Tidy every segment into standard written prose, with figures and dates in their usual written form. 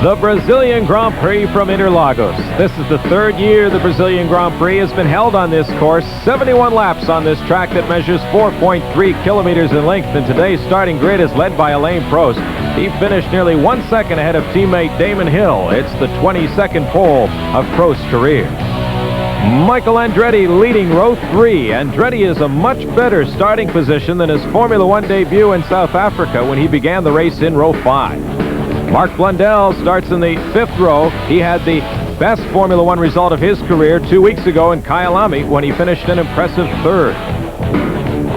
The Brazilian Grand Prix from Interlagos. This is the third year the Brazilian Grand Prix has been held on this course. 71 laps on this track that measures 4.3 kilometers in length, and today's starting grid is led by Alain Prost. He finished nearly 1 second ahead of teammate Damon Hill. It's the 22nd pole of Prost's career. Michael Andretti leading row 3. Andretti is a much better starting position than his Formula One debut in South Africa when he began the race in row 5. Mark Blundell starts in the 5th row. He had the best Formula One result of his career 2 weeks ago in Kyalami when he finished an impressive 3rd.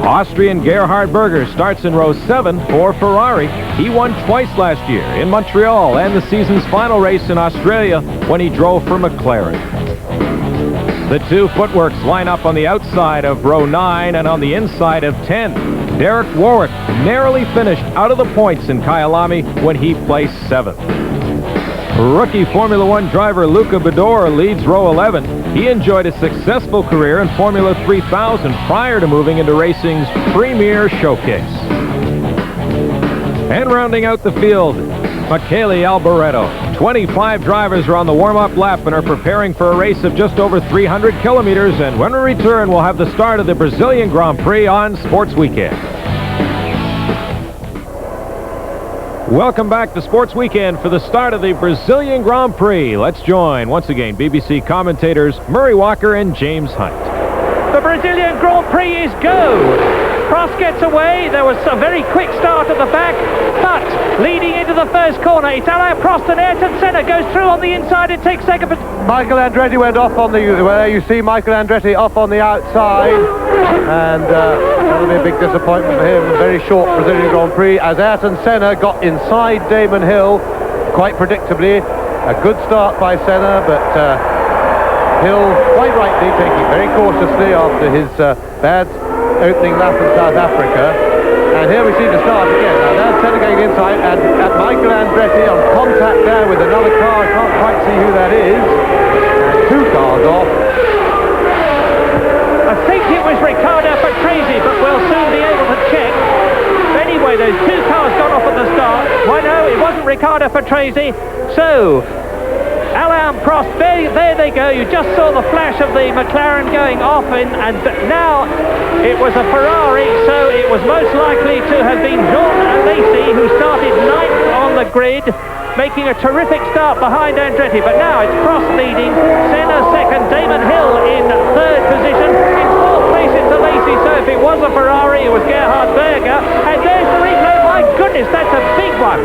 Austrian Gerhard Berger starts in row 7 for Ferrari. He won twice last year, in Montreal and the season's final race in Australia when he drove for McLaren. The two footworks line up on the outside of row 9 and on the inside of 10. Derek Warwick narrowly finished out of the points in Kyalami when he placed 7th. Rookie Formula One driver Luca Badoer leads row 11. He enjoyed a successful career in Formula 3000 prior to moving into racing's premier showcase. And rounding out the field, Michele Alboreto. 25 drivers are on the warm-up lap and are preparing for a race of just over 300 kilometers. And when we return, we'll have the start of the Brazilian Grand Prix on Sports Weekend. Welcome back to Sports Weekend for the start of the Brazilian Grand Prix. Let's join, once again, BBC commentators Murray Walker and James Hunt. The Brazilian Grand Prix is go. Prost gets away. There was a very quick start at the back, but leading into the first corner, it's Alain Prost and Ayrton Senna goes through on the inside and takes second. Michael Andretti went off on the, where you see Michael Andretti off on the outside, and that'll be a big disappointment for him. Very short Brazilian Grand Prix as Ayrton Senna got inside Damon Hill quite predictably. A good start by Senna, but Hill quite rightly taking very cautiously after his bad opening lap in South Africa. And here we see the start again. Now there's Senna going inside, and Michael Andretti on contact there with another car. I can't quite see who that is. And 2 cars off. I think it was Riccardo Patrese, but we'll soon be able to check. Anyway, those 2 cars got off at the start. Why no, it wasn't Riccardo Patrese. So Alain Prost, there they go. You just saw the flash of the McLaren going off, and now it was a Ferrari, so it was most likely to have been Jordan Alesi, who started 9th on the grid, making a terrific start behind Andretti. But now it's Prost leading, Senna 2nd, Damon Hill in 3rd position, in 4th place it's Alesi. So if it was a Ferrari, it was Gerhard Berger. And there's the replay. My goodness, that's a big one.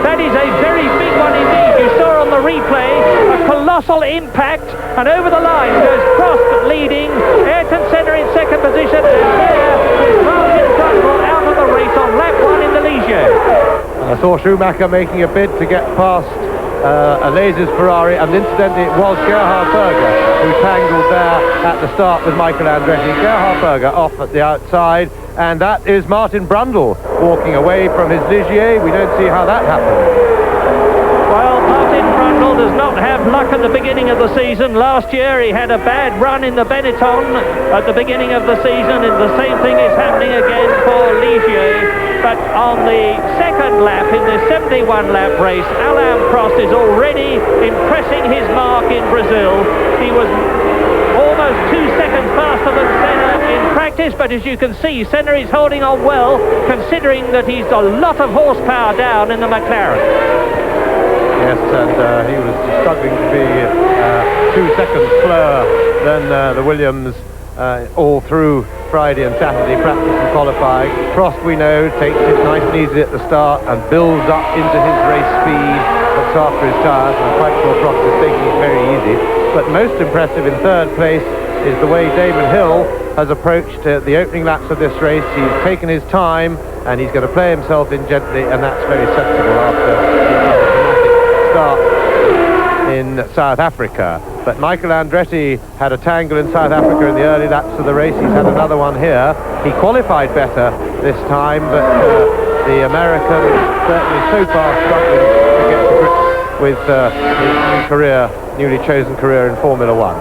That is a very big one indeed. You saw on the replay a colossal impact, and over the line goes Prost leading, Ayrton Senna in 2nd position, and there is Martin Brundle out of the race on lap 1 in the Ligier. I saw Schumacher making a bid to get past Alesi's Ferrari, and incidentally it was Gerhard Berger who tangled there at the start with Michael Andretti. Gerhard Berger off at the outside, and that is Martin Brundle walking away from his Ligier. We don't see how that happened. Well, Martin Brundle does not have luck at the beginning of the season. Last year he had a bad run in the Benetton at the beginning of the season, and the same thing is happening again for Ligier. But on the 2nd lap, in the 71-lap race, Alain Prost is already impressing his mark in Brazil. He was almost 2 seconds faster than Senna in practice, but as you can see, Senna is holding on well, considering that he's got a lot of horsepower down in the McLaren. Yes, and he was struggling to be 2 seconds slower than the Williams all through Friday and Saturday practice and qualifying. Prost, we know, takes it nice and easy at the start and builds up into his race speed, looks after his tyres, and I'm quite sure Prost is taking it very easy. But most impressive in 3rd place is the way Damon Hill has approached the opening laps of this race. He's taken his time and he's going to play himself in gently, and that's very sensible after the start in South Africa. But Michael Andretti had a tangle in South Africa in the early laps of the race. He's had another one here. He qualified better this time, but the American is certainly so far struggling to get to grips with his newly chosen career in Formula One.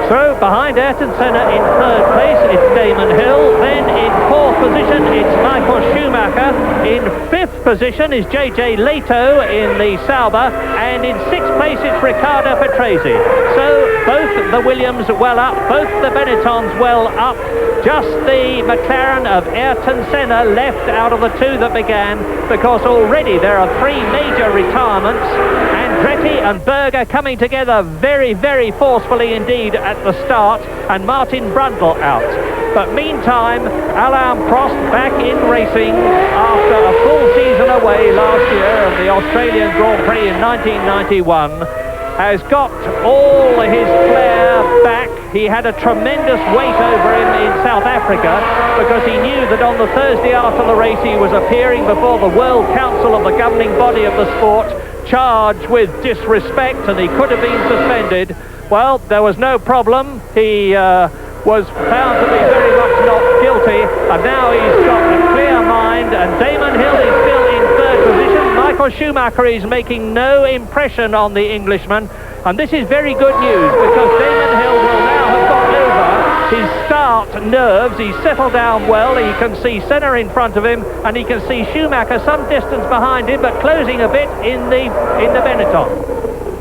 So behind Ayrton Senna in third place, it's Damon Hill. Then in fourth position, it's Michael Schumacher. In fifth position is JJ Leto in the Sauber. And in sixth place, it's Riccardo Patrese. So both the Williams well up, both the Benettons well up. Just the McLaren of Ayrton Senna left out of the two that began, because already there are three major retirements. Andretti and Berger coming together very, very forcefully indeed at the start, and Martin Brundle out. But meantime, Alain Prost back in racing after a full season away last year of the Australian Grand Prix in 1991. Has got all his flair back. He had a tremendous weight over him in South Africa, because he knew that on the Thursday after the race he was appearing before the World Council of the governing body of the sport, charged with disrespect, and he could have been suspended. Well, there was no problem. He was found to be very much not guilty, and now he's got a clear mind, and Damon Hill is still in third position. Michael Schumacher is making no impression on the Englishman, and this is very good news, because Damon Hill will now have got over his start nerves. He's settled down well. He can see Senna in front of him, and he can see Schumacher some distance behind him, but closing a bit in the Benetton.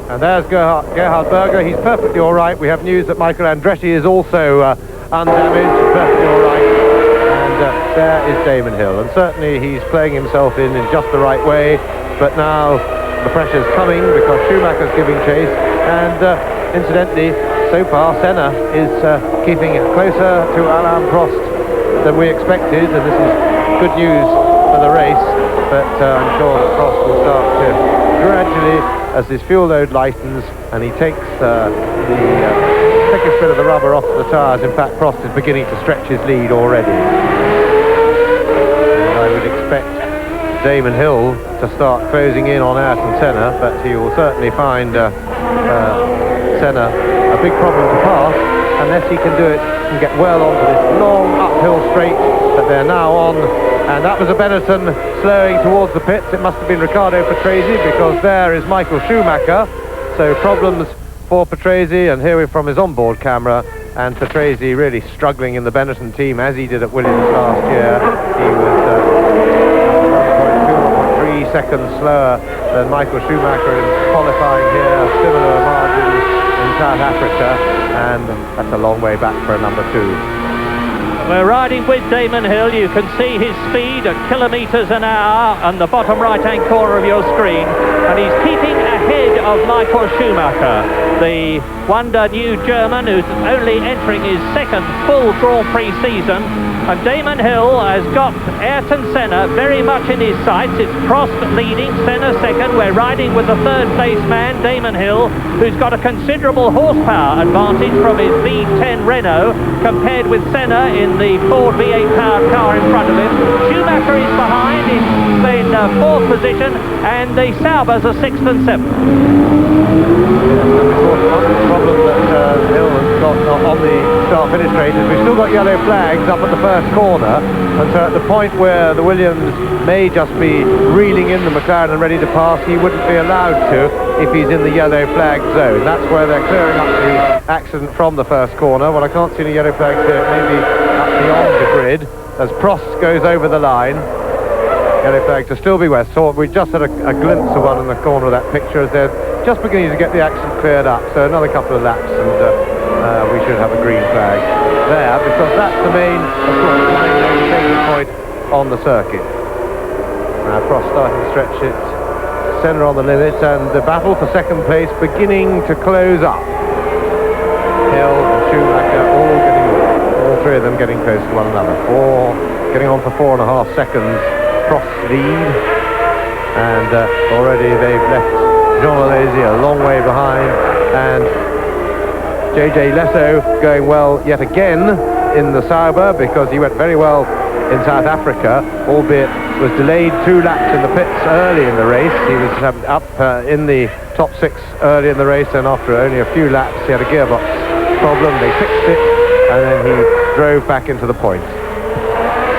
And there's Gerhard Berger. He's perfectly all right. We have news that Michael Andretti is also undamaged, perfectly all right. And there is Damon Hill. And certainly he's playing himself in just the right way. But now the pressure's coming, because Schumacher's giving chase. And incidentally, so far Senna is keeping it closer to Alain Prost than we expected. And this is good news for the race. But I'm sure that Prost will start to gradually, as his fuel load lightens and he takes the thickest bit of the rubber off the tyres. In fact, Prost is beginning to stretch his lead already. And I would expect Damon Hill to start closing in on Ayrton Senna, but he will certainly find Senna a big problem to pass, unless he can do it and get well onto this long uphill straight that they're now on. And that was a Benetton slowing towards the pits. It must have been Riccardo Patrese, because there is Michael Schumacher. So problems for Patrese, and here we're from his onboard camera, and Patrese really struggling in the Benetton team, as he did at Williams last year. He was 1.2 or 3 seconds slower than Michael Schumacher in qualifying here, similar margins in South Africa, and that's a long way back for a number 2. We're riding with Damon Hill. You can see his speed at kilometres an hour on the bottom right-hand corner of your screen. And he's keeping ahead of Michael Schumacher, the wonder new German who's only entering his second full Grand Prix season. And Damon Hill has got Ayrton Senna very much in his sights. It's Prost leading, Senna second. We're riding with the third place man, Damon Hill, who's got a considerable horsepower advantage from his V10 Renault compared with Senna in the Ford V8 powered car in front of him. Schumacher is behind in fourth position, and the Saubers are sixth and seventh. The problem that Hill has got on the start-finish straight is we've still got yellow flags up at the first corner, and so at the point where the Williams may just be reeling in the McLaren and ready to pass, he wouldn't be allowed to if he's in the yellow flag zone. That's where they're clearing up the accident from the first corner. Well, I can't see any yellow flags here, maybe up beyond the grid, as Prost goes over the line. Yellow flag to still be west. So we just had a glimpse of one in the corner of that picture as they're just beginning to get the accident cleared up. So another couple of laps and we should have a green flag there, because that's the main, of course, taking point on the circuit. Now Prost starting to stretch it, Senna on the limit, and the battle for second place beginning to close up. Hill and Schumacher all three of them getting close to one another. Getting on for 4.5 seconds. Prost lead, and already they've left Jean Alesi a long way behind, and JJ Leto going well yet again in the Sauber, because he went very well in South Africa, albeit was delayed 2 laps in the pits early in the race. He was up in the top 6 early in the race, and after only a few laps he had a gearbox problem. They fixed it, and then he drove back into the points.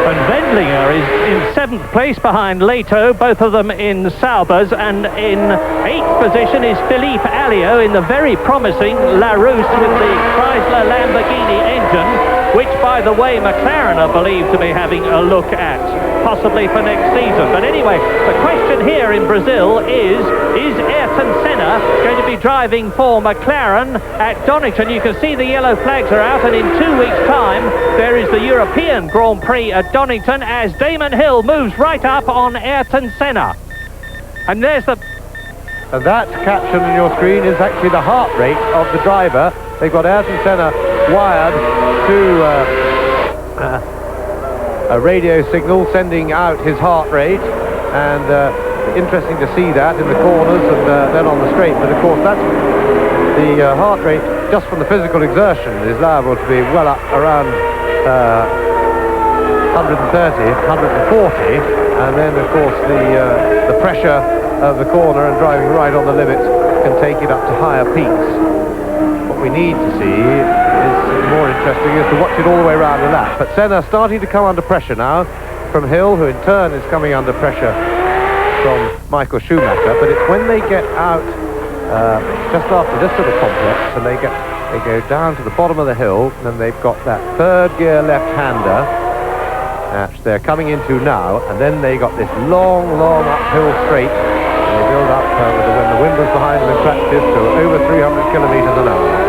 And Wendlinger is in 7th place behind Leto, both of them in Saubers, and in 8th position is Philippe Alliot in the very promising Larousse with the Chrysler Lamborghini engine, which, by the way, McLaren are believed to be having a look at, possibly for next season. But anyway, the question here in Brazil is Ayrton Senna going to be driving for McLaren at Donington? You can see the yellow flags are out, and in 2 weeks' time, there is the European Grand Prix at Donington as Damon Hill moves right up on Ayrton Senna. And there's the... And that caption on your screen is actually the heart rate of the driver. They've got Ayrton Senna wired to a radio signal sending out his heart rate, and interesting to see that in the corners and then on the straight. But of course that's the heart rate just from the physical exertion is liable to be well up around 130, 140, and then of course the pressure of the corner and driving right on the limit can take it up to higher peaks. What we need to see is more interesting is to watch it all the way around the lap. But Senna starting to come under pressure now from Hill, who in turn is coming under pressure from Michael Schumacher. But it's when they get out just after this little complex and they go down to the bottom of the hill, and they've got that third gear left-hander which they're coming into now, and then they got this long uphill straight, and they build up when the wind was behind them in practice to over 300 kilometers an hour.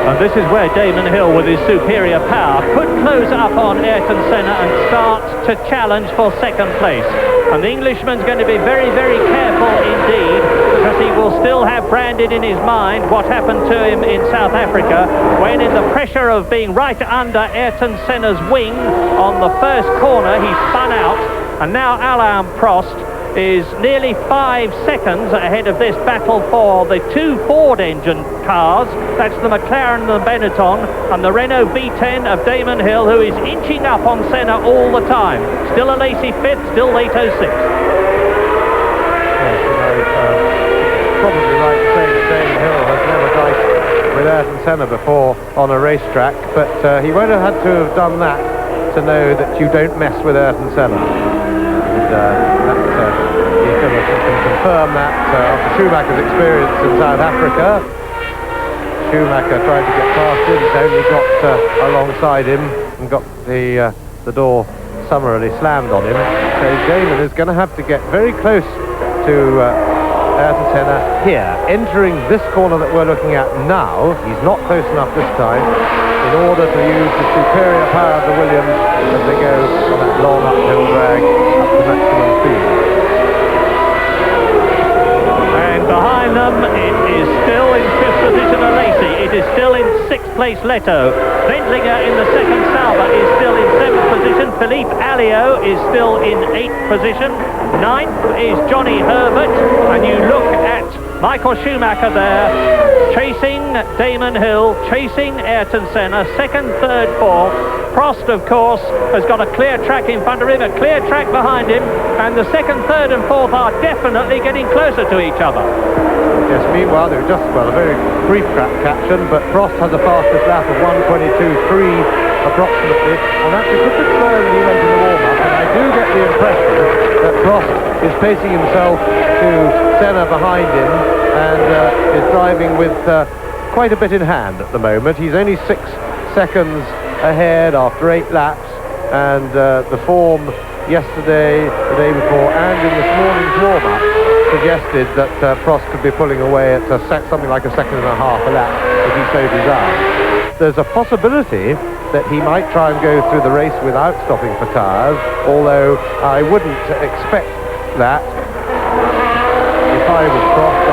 And this is where Damon Hill, with his superior power, could close up on Ayrton Senna and start to challenge for 2nd place. And the Englishman's going to be very, very careful indeed, because he will still have branded in his mind what happened to him in South Africa, when in the pressure of being right under Ayrton Senna's wing on the first corner, he spun out. And now Alain Prost is nearly 5 seconds ahead of this battle for the 2 Ford engine cars. That's the McLaren and the Benetton, and the Renault V10 of Damon Hill, who is inching up on Senna all the time. Still a Lacey 5th, still Leto 6th. Yes, probably right to say that Damon Hill has never diced with Ayrton Senna before on a racetrack, but he won't have had to have done that to know that you don't mess with Ayrton Senna. You can confirm that after Schumacher's experience in South Africa. Schumacher tried to get past him, he's only got alongside him and got the door summarily slammed on him. So Damon is going to have to get very close to Ayrton Senna here, entering this corner that we're looking at now. He's not close enough this time in order to use the superior power of the Williams as they go on that long uphill drag up to maximum speed. And behind them, it is still in 5th position a Lacey. It is still in 6th place Leto. Wendlinger in the 2nd Sauber is still in 7th position. Philippe Alliot is still in 8th position. 9th is Johnny Herbert. And you look at Michael Schumacher there, chasing Damon Hill, chasing Ayrton Senna, 2nd, 3rd, 4th. Prost, of course, has got a clear track in front of him, a clear track behind him, and the 2nd, 3rd and 4th are definitely getting closer to each other. Yes, meanwhile, they're just, well, a very brief track caption, but Prost has the fastest lap of 1:22.3 approximately, and that's a good bit slower than he went in the warm-up, and I do get the impression that Prost is pacing himself to Senna behind him and is driving with quite a bit in hand at the moment. He's only 6 seconds ahead after 8 laps, and the form yesterday, the day before, and in this morning's warm-up suggested that Prost could be pulling away at something like a 1.5 seconds a lap if he so desired. There's a possibility that he might try and go through the race without stopping for tyres, although I wouldn't expect that. If I was Prost,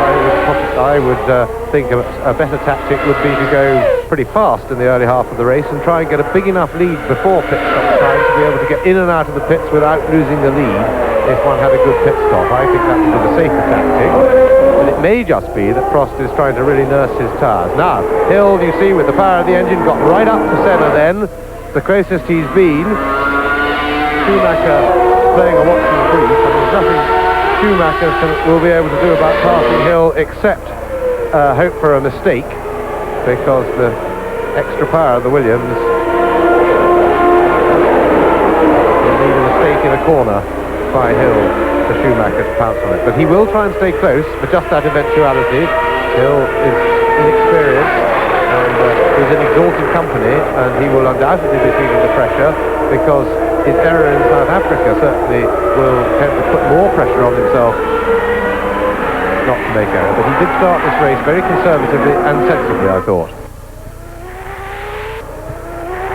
I would think a better tactic would be to go pretty fast in the early half of the race and try and get a big enough lead before pit stop time to be able to get in and out of the pits without losing the lead if one had a good pit stop. I think that would be the safer tactic. But it may just be that Prost is trying to really nurse his tyres. Now, Hill, you see, with the power of the engine, got right up to Senna then, the closest he's been. Schumacher playing a watching brief, and there's nothing Schumacher will be able to do about passing Hill except hope for a mistake, because the extra power of the Williams need a mistake in a corner by Hill for Schumacher to pounce on it. But he will try and stay close for just that eventuality. Hill is inexperienced and he's in exalted company, and he will undoubtedly be feeling the pressure because his error in South Africa certainly will tend to put more pressure on himself not to make error. But he did start this race very conservatively and sensibly, I thought.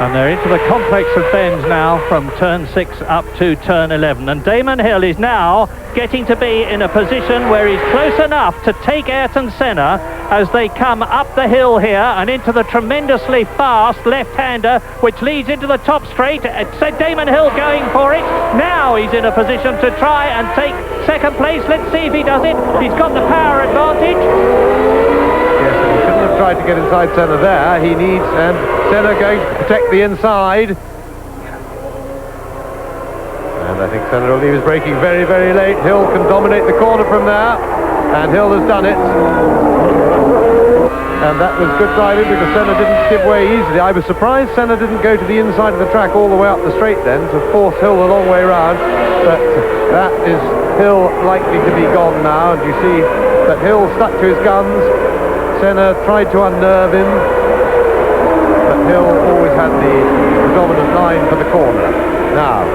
And they're into the complex of bends now from turn 6 up to turn 11. And Damon Hill is now getting to be in a position where he's close enough to take Ayrton Senna as they come up the hill here and into the tremendously fast left-hander, which leads into the top straight. Damon Hill going for it. Now he's in a position to try and take second place. Let's see if he does it. He's got the power advantage. Yes, and he shouldn't have tried to get inside Senna there. He needs, and Senna going to protect the inside. And I think Senna will leave his braking very, very late. Hill can dominate the corner from there, and Hill has done it. And that was good driving because Senna didn't give way easily. I was surprised Senna didn't go to the inside of the track all the way up the straight then to force Hill a long way round. But that is Hill likely to be gone now, and you see that Hill stuck to his guns. Senna tried to unnerve him, but Hill always had the dominant line for the corner. Now,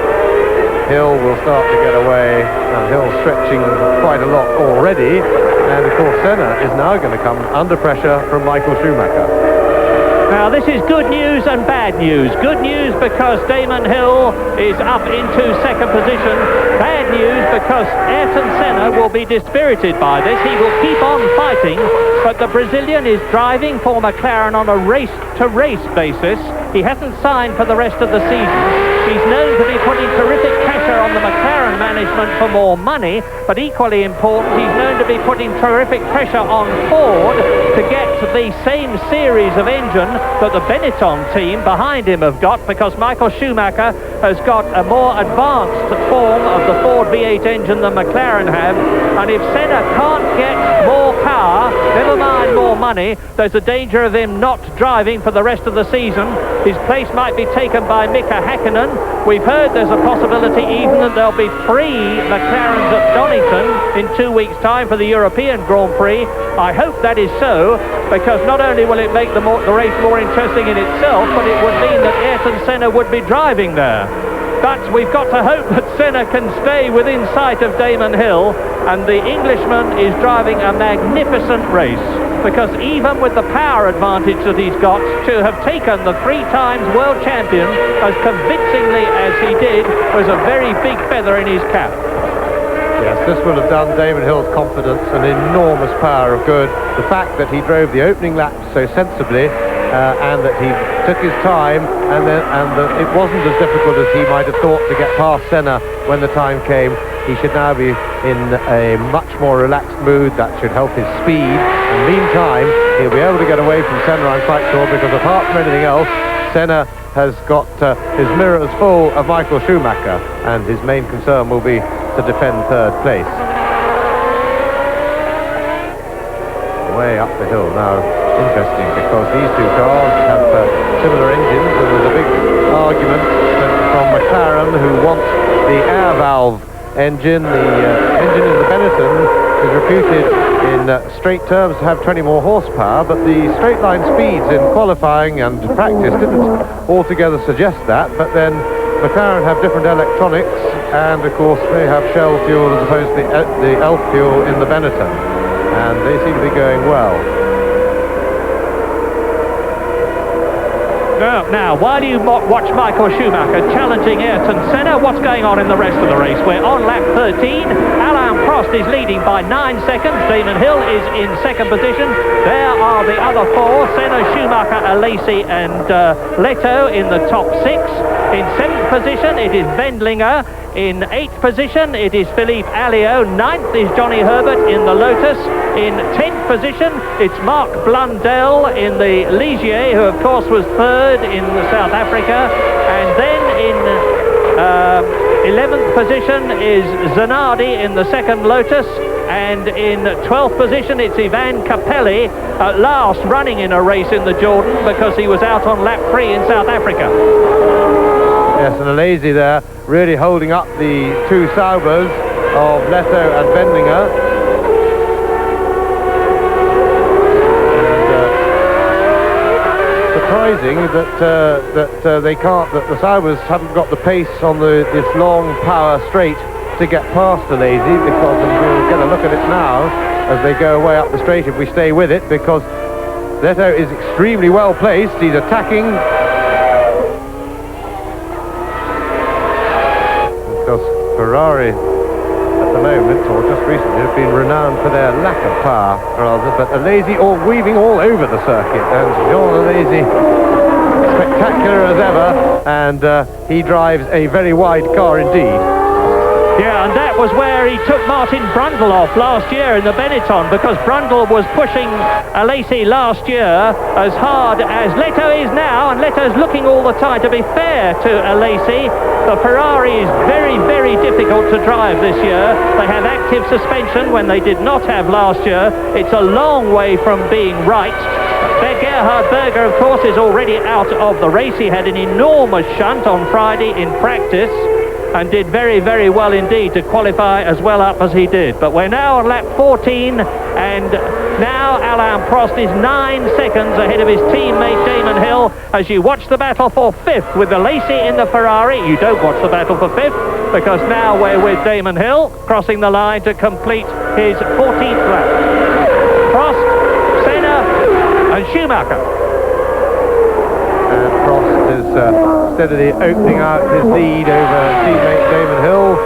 Hill will start to get away, and Hill's stretching quite a lot already, and of course Senna is now going to come under pressure from Michael Schumacher. Now this is good news and bad news. Good news because Damon Hill is up into second position. Bad news because Ayrton Senna will be dispirited by this. He will keep on fighting, but the Brazilian is driving for McLaren on a race-to-race basis. He hasn't signed for the rest of the season. He's known to be putting terrific pressure on the McLaren management for more money, but equally important, he's known to be putting terrific pressure on Ford to get the same series of engine that the Benetton team behind him have got, because Michael Schumacher has got a more advanced form of the Ford V8 engine than McLaren have, and if Senna can't get more power, never mind more money, there's a danger of him not driving for the rest of the season. His place might be taken by Mika Häkkinen. We've heard there's a possibility even that there'll be 3 McLarens at Donington in 2 weeks' time for the European Grand Prix. I hope that is so, because not only will it make the race more interesting in itself, but it would mean that Ayrton Senna would be driving there. But we've got to hope that Senna can stay within sight of Damon Hill, and the Englishman is driving a magnificent race, because even with the power advantage that he's got, to have taken the 3 times world champion as convincingly as he did was a very big feather in his cap. Yes, this will have done Damon Hill's confidence an enormous power of good. The fact that he drove the opening lap so sensibly, and that he took his time, and that it wasn't as difficult as he might have thought to get past Senna when the time came. He should now be in a much more relaxed mood. That should help his speed. In the meantime, he'll be able to get away from Senna, I'm quite sure, because apart from anything else, Senna has got his mirrors full of Michael Schumacher, and his main concern will be to defend third place. Way up the hill now. Interesting, because these 2 cars have similar engines, and there's a big argument from McLaren, who wants the air valve engine. The engine in the Benetton is reputed in straight terms to have 20 more horsepower, but the straight line speeds in qualifying and practice didn't altogether suggest that. But then McLaren have different electronics, and of course they have Shell fuel as opposed to the ELF fuel in the Benetton, and they seem to be going well. Now, while you watch Michael Schumacher challenging Ayrton Senna, what's going on in the rest of the race? We're on lap 13. Alain Prost is leading by 9 seconds. Damon Hill is in second position. There are the other 4, Senna, Schumacher, Alesi and Leto in the top 6. In 7th position, it is Wendlinger. In 8th position, it is Philippe Alliot. 9th is Johnny Herbert in the Lotus. In 10th position, it's Mark Blundell in the Ligier, who of course was 3rd in South Africa. And then in 11th position is Zanardi in the 2nd Lotus. And in 12th position, it's Ivan Capelli, at last running in a race in the Jordan, because he was out on lap 3 in South Africa. Yes, and Alesi there really holding up the two Saubers of Leto and Bendinger. And surprising that they can't, that the Saubers haven't got the pace on this long power straight to get past Alesi, because we'll get a look at it now as they go away up the straight if we stay with it, because Leto is extremely well placed. He's attacking. Because Ferrari at the moment, or just recently, have been renowned for their lack of power, rather, but Alesi all weaving all over the circuit, and Jean Alesi spectacular as ever, and he drives a very wide car indeed. Yeah, and that was where he took Martin Brundle off last year in the Benetton, because Brundle was pushing Alesi last year as hard as Leto is now, and Leto's looking all the time. To be fair to Alesi, the Ferrari is very, very difficult to drive this year. They have active suspension when they did not have last year. It's a long way from being right. Gerhard Berger, of course, is already out of the race. He had an enormous shunt on Friday in practice and did very, very well indeed to qualify as well up as he did. But we're now on lap 14, and now Alain Prost is 9 seconds ahead of his teammate Damon Hill. As you watch the battle for 5th with Alesi in the Ferrari, you don't watch the battle for 5th, because now we're with Damon Hill crossing the line to complete his 14th lap. Prost, Senna and Schumacher. And Prost is steadily opening out his lead over teammate Damon Hill.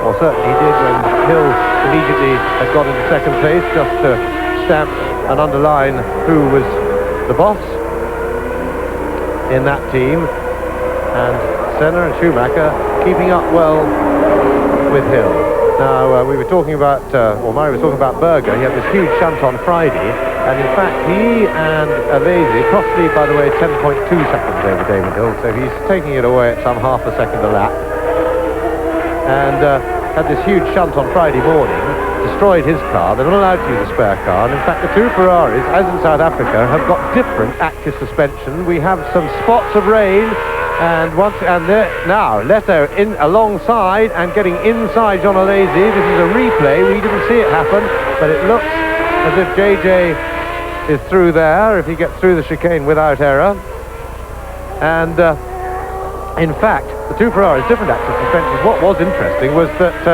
Well, certainly he did when Hill immediately had got into second place, just to stamp and underline who was the boss in that team. And Senna and Schumacher keeping up well with Hill. Now, we were talking about, or Murray was talking about Berger. He had this huge shunt on Friday, and in fact he and Alesi crossed lead, by the way, 10.2 seconds over Damon Hill, so he's taking it away at some half a second a lap. And had this huge shunt on Friday morning, destroyed his car. They're not allowed to use a spare car, and in fact the two Ferraris, as in South Africa, have got different active suspension. We have some spots of rain, and now Leto in alongside and getting inside Jean Alesi. This is a replay. We didn't see it happen, but it looks as if JJ is through there, if he gets through the chicane without error. And in fact, the two Ferraris, different active suspensions. What was interesting was that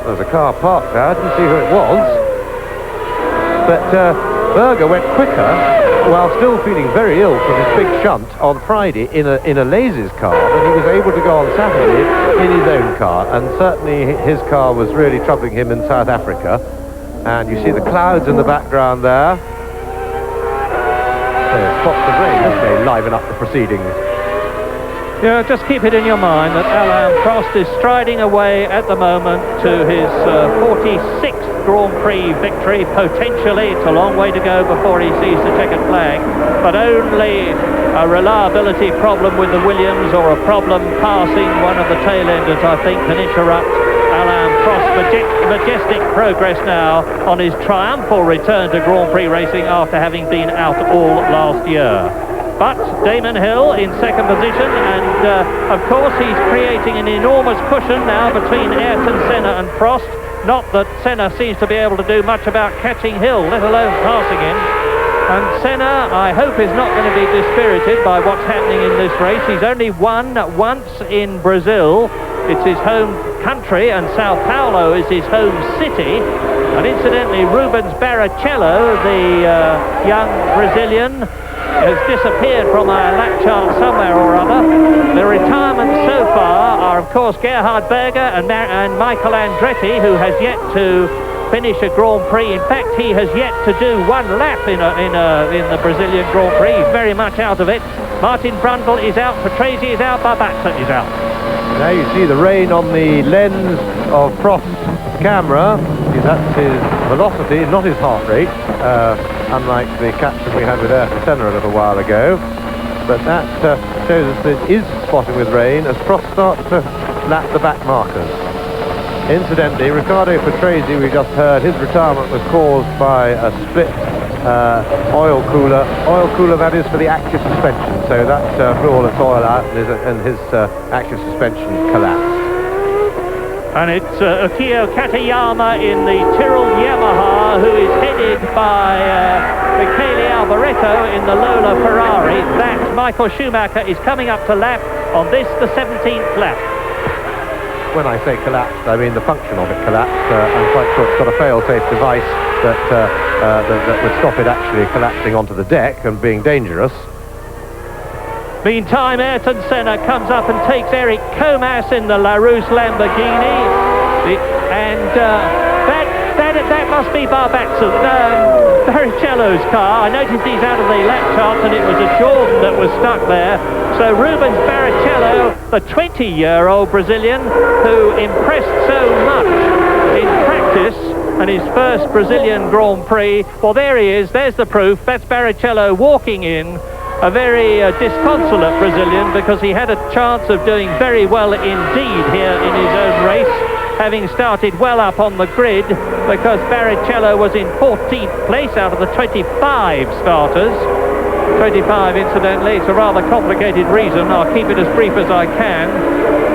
there was a car parked there. I didn't see who it was, but Berger went quicker while still feeling very ill from his big shunt on Friday in Alesi's car than he was able to go on Saturday in his own car, and certainly his car was really troubling him in South Africa. And you see the clouds in the background there. Spots of rain, this may liven up the proceedings. Yeah, just keep it in your mind that Alain Prost is striding away at the moment to his 46th Grand Prix victory, potentially. It's a long way to go before he sees the checkered flag, but only a reliability problem with the Williams or a problem passing one of the tail-enders, I think, can interrupt Alain Prost's majestic progress now on his triumphal return to Grand Prix racing after having been out all last year. But Damon Hill in second position, and of course he's creating an enormous cushion now between Ayrton Senna and Prost. Not that Senna seems to be able to do much about catching Hill, let alone passing him. And Senna, I hope, is not going to be dispirited by what's happening in this race. He's only won once in Brazil. It's his home country, and Sao Paulo is his home city. And incidentally, Rubens Barrichello, the young Brazilian, has disappeared from our lap chart somewhere or other. The retirements so far are, of course, Gerhard Berger and Michael Andretti, who has yet to finish a Grand Prix. In fact, he has yet to do one lap in the Brazilian Grand Prix. He's very much out of it. Martin Brundle is out, Patrese is out, Barbaza is out. Now you see the rain on the lens of Prost's camera. That's his velocity, not his heart rate, unlike the caption we had with Ayrton Senna a little while ago. But that shows us that it is spotting with rain as Prost starts to lap the back markers. Incidentally, Riccardo Patrese, we just heard, his retirement was caused by a split oil cooler that is for the active suspension. So that blew all its oil out, and his active suspension collapsed. And it's Akio Katayama in the Tyrrell Yamaha, who is headed by Michele Alboreto in the Lola Ferrari. That Michael Schumacher is coming up to lap on this, the 17th lap. When I say collapsed, I mean the function of it collapsed. I'm quite sure it's got a fail-safe device that would stop it actually collapsing onto the deck and being dangerous. Meantime, Ayrton Senna comes up and takes Eric Comas in the Larousse Lamborghini. That must be Barrichello's car. I noticed he's out of the lap chart, and it was a Jordan that was stuck there. So Rubens Barrichello, the 20-year-old Brazilian who impressed so much in practice and his first Brazilian Grand Prix. Well, there he is. There's the proof. That's Barrichello walking in. A very disconsolate Brazilian, because he had a chance of doing very well indeed here in his own race, having started well up on the grid, because Barrichello was in 14th place out of the 25 starters. 25, incidentally. It's a rather complicated reason. I'll keep it as brief as I can.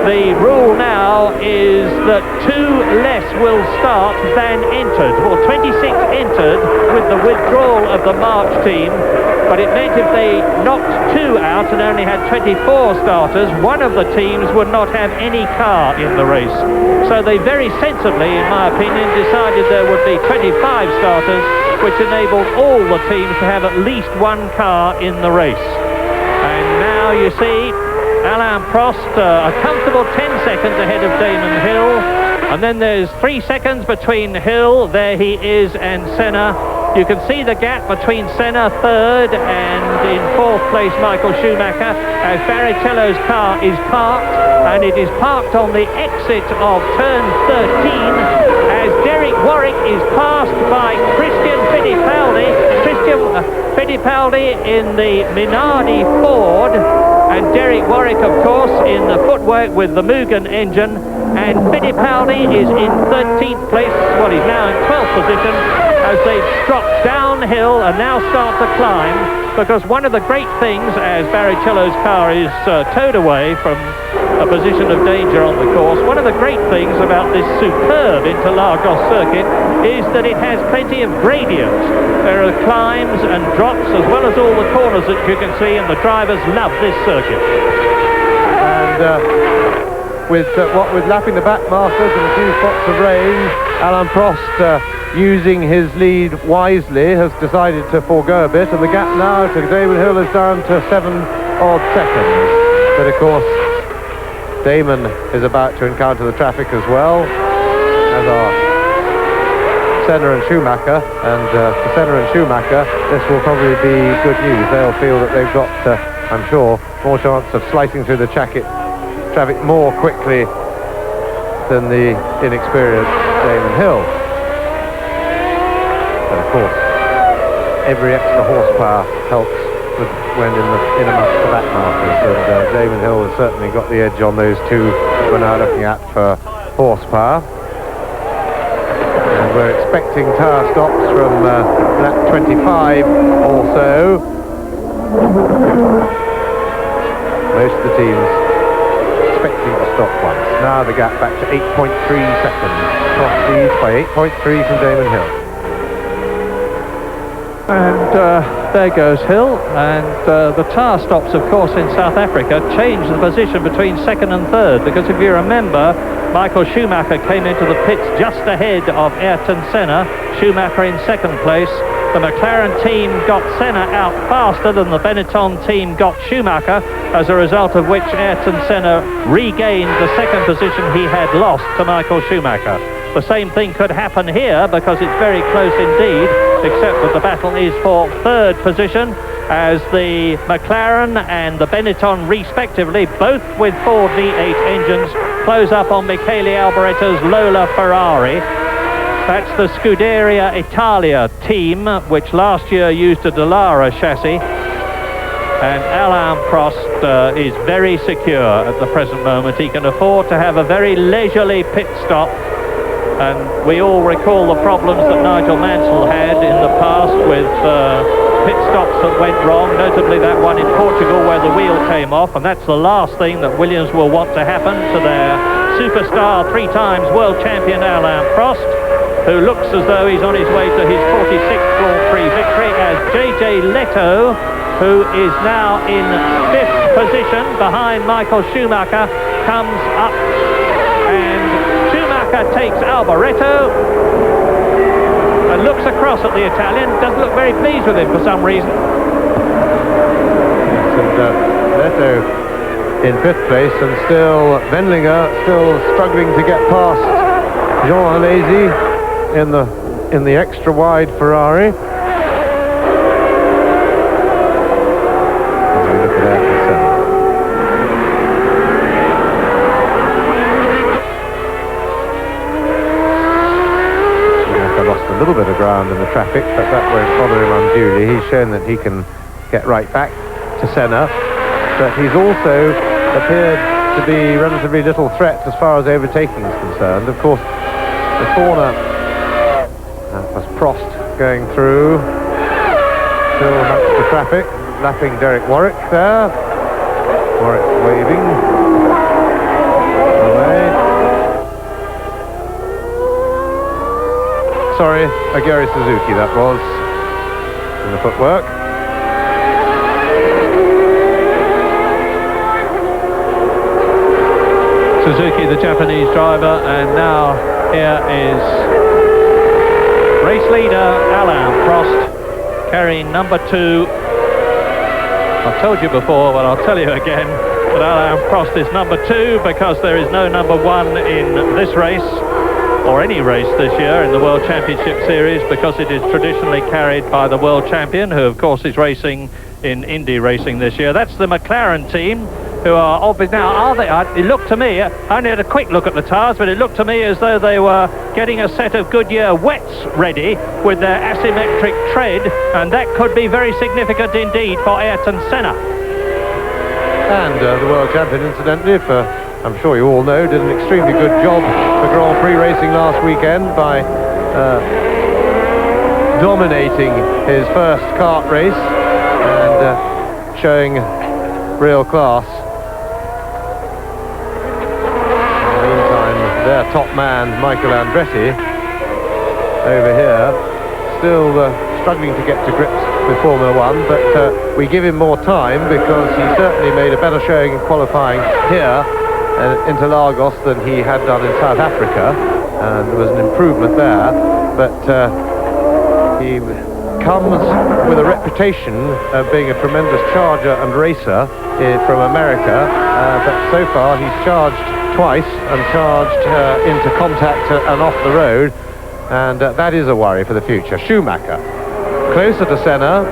The rule now is that 2 less will start than entered. Well, 26 entered with the withdrawal of the March team, but it meant if they knocked 2 out and only had 24 starters, one of the teams would not have any car in the race. So they very sensibly, in my opinion, decided there would be 25 starters, which enabled all the teams to have at least 1 car in the race. And now you see Alain Prost, a comfortable 10 seconds ahead of Damon Hill, and then there's 3 seconds between Hill, there he is, and Senna. You can see the gap between Senna, 3rd, and in 4th place Michael Schumacher, as Barrichello's car is parked, and it is parked on the exit of turn 13, as Derek Warwick is passed by Christian Fittipaldi. Fittipaldi in the Minardi Ford, and Derek Warwick, of course, in the footwork with the Mugen engine, and Fittipaldi is in 13th place. Well, he's now in 12th position as they drop downhill and now start to climb, because one of the great things, as Barrichello's car is towed away from a position of danger on the course, one of the great things about this superb Interlagos circuit is that it has plenty of gradient. There are climbs and drops as well as all the corners that you can see, and the drivers love this circuit. And with lapping the back markers and a few spots of rain, Alain Prost, using his lead wisely, has decided to forego a bit, and the gap now to Damon Hill is down to 7 odd seconds. But of course, Damon is about to encounter the traffic as well, as are Senna and Schumacher, and for Senna and Schumacher this will probably be good news. They'll feel that they've got, I'm sure, more chance of slicing through the traffic more quickly than the inexperienced Damon Hill. And of course, every extra horsepower helps when in amongst the back markers, and Damon Hill has certainly got the edge on those two that we're now looking at for horsepower. And we're expecting tyre stops from lap 25 also. Most of the teams expecting to stop once. Now the gap back to 8.3 seconds. Prost leads by 8.3 from Damon Hill. And there goes Hill, and the tyre stops, of course, in South Africa changed the position between 2nd and 3rd, because if you remember, Michael Schumacher came into the pits just ahead of Ayrton Senna, Schumacher in 2nd place. The McLaren team got Senna out faster than the Benetton team got Schumacher, as a result of which Ayrton Senna regained the 2nd position he had lost to Michael Schumacher. The same thing could happen here, because it's very close indeed, except that the battle is for 3rd position, as the McLaren and the Benetton respectively, both with Ford V8 engines, close up on Michele Alboreto's Lola Ferrari. That's the Scuderia Italia team, which last year used a Dallara chassis. And Alain Prost is very secure at the present moment. He can afford to have a very leisurely pit stop And we all recall the problems that Nigel Mansell had in the past with pit stops that went wrong, notably that one in Portugal where the wheel came off, and that's the last thing that Williams will want to happen to their superstar, 3 times world champion Alain Prost, who looks as though he's on his way to his 46th Grand Prix victory, as JJ Leto, who is now in 5th position behind Michael Schumacher, comes up, and Schumacher takes Alboreto and looks across at the Italian. Doesn't look very pleased with him for some reason. Yes, and Leto in 5th place, and still Wendlinger still struggling to get past Jean Alesi in the extra wide Ferrari. Look at that. Lost a little bit of ground in the traffic, but that won't bother him unduly. He's shown that he can get right back to Senna, but he's also appeared to be relatively little threat as far as overtaking is concerned. Of course, the corner was Prost going through, still amongst the traffic, lapping Derek Warwick there. Warwick waving away. Sorry, Aguri Suzuki that was, in the footwork. Suzuki, the Japanese driver, and now here is race leader Alain Prost carrying number 2. I've told you before, but I'll tell you again, that Alain Prost is number 2 because there is no number 1 in this race, or any race this year in the World Championship Series, because it is traditionally carried by the world champion, who of course is racing in Indy racing this year. That's the McLaren team, who are obvious now. Are they? It looked to me, I only had a quick look at the tyres, but it looked to me as though they were getting a set of Goodyear wets ready with their asymmetric tread, and that could be very significant indeed for Ayrton Senna. And the world champion, incidentally, I'm sure you all know, did an extremely good job for Grand Prix racing last weekend by dominating his first kart race and showing real class. Their top man, Michael Andretti, over here, still struggling to get to grips with Formula 1, but we give him more time because he certainly made a better showing in qualifying here at Interlagos than he had done in South Africa, and there was an improvement there, but he comes with a reputation of being a tremendous charger and racer from America, but so far he's charged twice and charged into contact and off the road, and that is a worry for the future. Schumacher closer to Senna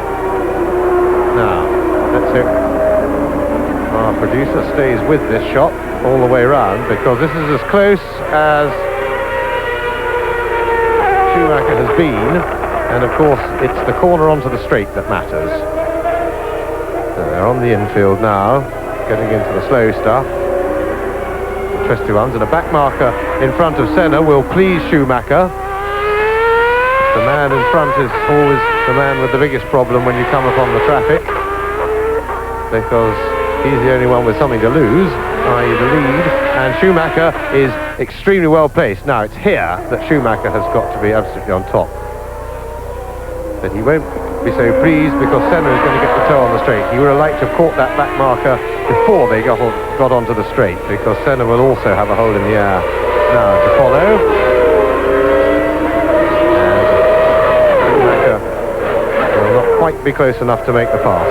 now. Let's hope our producer stays with this shot all the way around, because this is as close as Schumacher has been, and of course it's the corner onto the straight that matters. So they're on the infield now, getting into the slow stuff. Interesting ones, and a back marker in front of Senna will please Schumacher. The man in front is always the man with the biggest problem when you come upon the traffic, because he's the only one with something to lose, i.e. the lead, and Schumacher is extremely well placed. Now it's here that Schumacher has got to be absolutely on top, but he won't be so pleased because Senna is going to get the toe on the straight. He would have liked to have caught that back marker before they got onto the straight, because Senna will also have a hole in the air now to follow. And Schumacher will not quite be close enough to make the pass.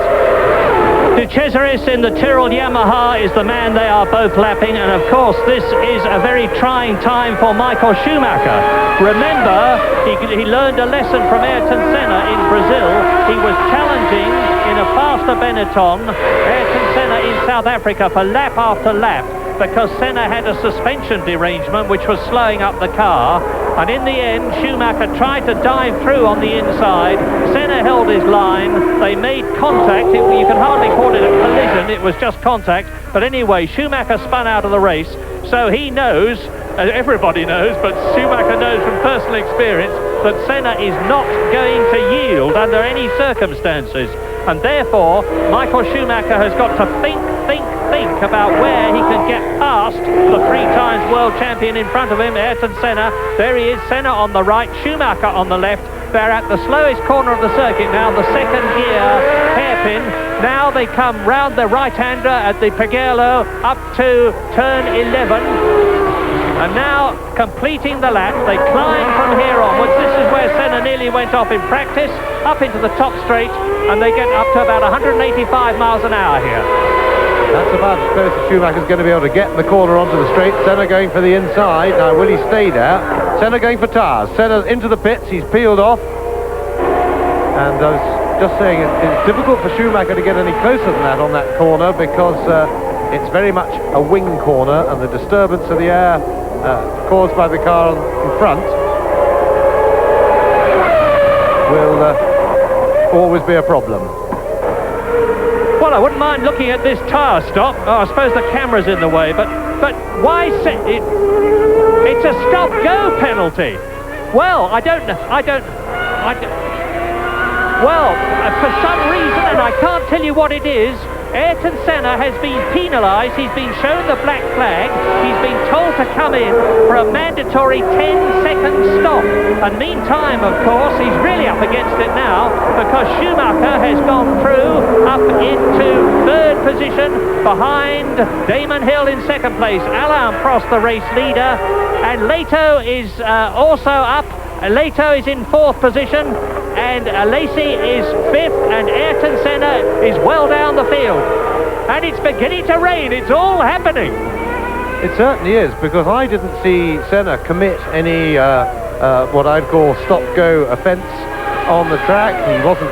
De Cesaris in the Tyrrell Yamaha is the man they are both lapping, and of course this is a very trying time for Michael Schumacher. Remember, he learned a lesson from Ayrton Senna in Brazil. He was challenging in a faster Benetton Ayrton Senna in South Africa for lap after lap, because Senna had a suspension derangement which was slowing up the car, and in the end Schumacher tried to dive through on the inside. Senna held his line, they made contact. You can hardly call it a collision, it was just contact, but anyway Schumacher spun out of the race, so he knows everybody knows, but Schumacher knows from personal experience that Senna is not going to yield under any circumstances. And therefore, Michael Schumacher has got to think about where he can get past the 3-time world champion in front of him, Ayrton Senna. There he is, Senna on the right, Schumacher on the left. They're at the slowest corner of the circuit now, the second gear hairpin. Now they come round the right-hander at the Pagello up to turn 11. And now, completing the lap, they climb from here onwards. This is where Senna nearly went off in practice, up into the top straight, and they get up to about 185 miles an hour here. That's about as close as Schumacher's going to be able to get in the corner onto the straight. Senna going for the inside. Now, will he stay there? Senna going for tyres. Senna into the pits. He's peeled off. And I was just saying, it's difficult for Schumacher to get any closer than that on that corner because it's very much a wing corner, and the disturbance of the air caused by the car in front will always be a problem. Well, I wouldn't mind looking at this tyre stop. Oh, I suppose the camera's in the way, but why say it? It's a stop-go penalty. Well, I don't know. Well, for some reason, and I can't tell you what it is, Ayrton Senna has been penalised. He's been shown the black flag. He's been told to come in for a mandatory 10-second stop. And meantime, of course, he's really up against it now because Schumacher has gone through up into third position behind Damon Hill in second place. Alain Prost, the race leader, and Leto is also up. Leto is in fourth position, and Lacey is fifth, and Ayrton Senna is well down the field. And it's beginning to rain. It's all happening. It certainly is, because I didn't see Senna commit any what I'd call stop-go offence on the track. He wasn't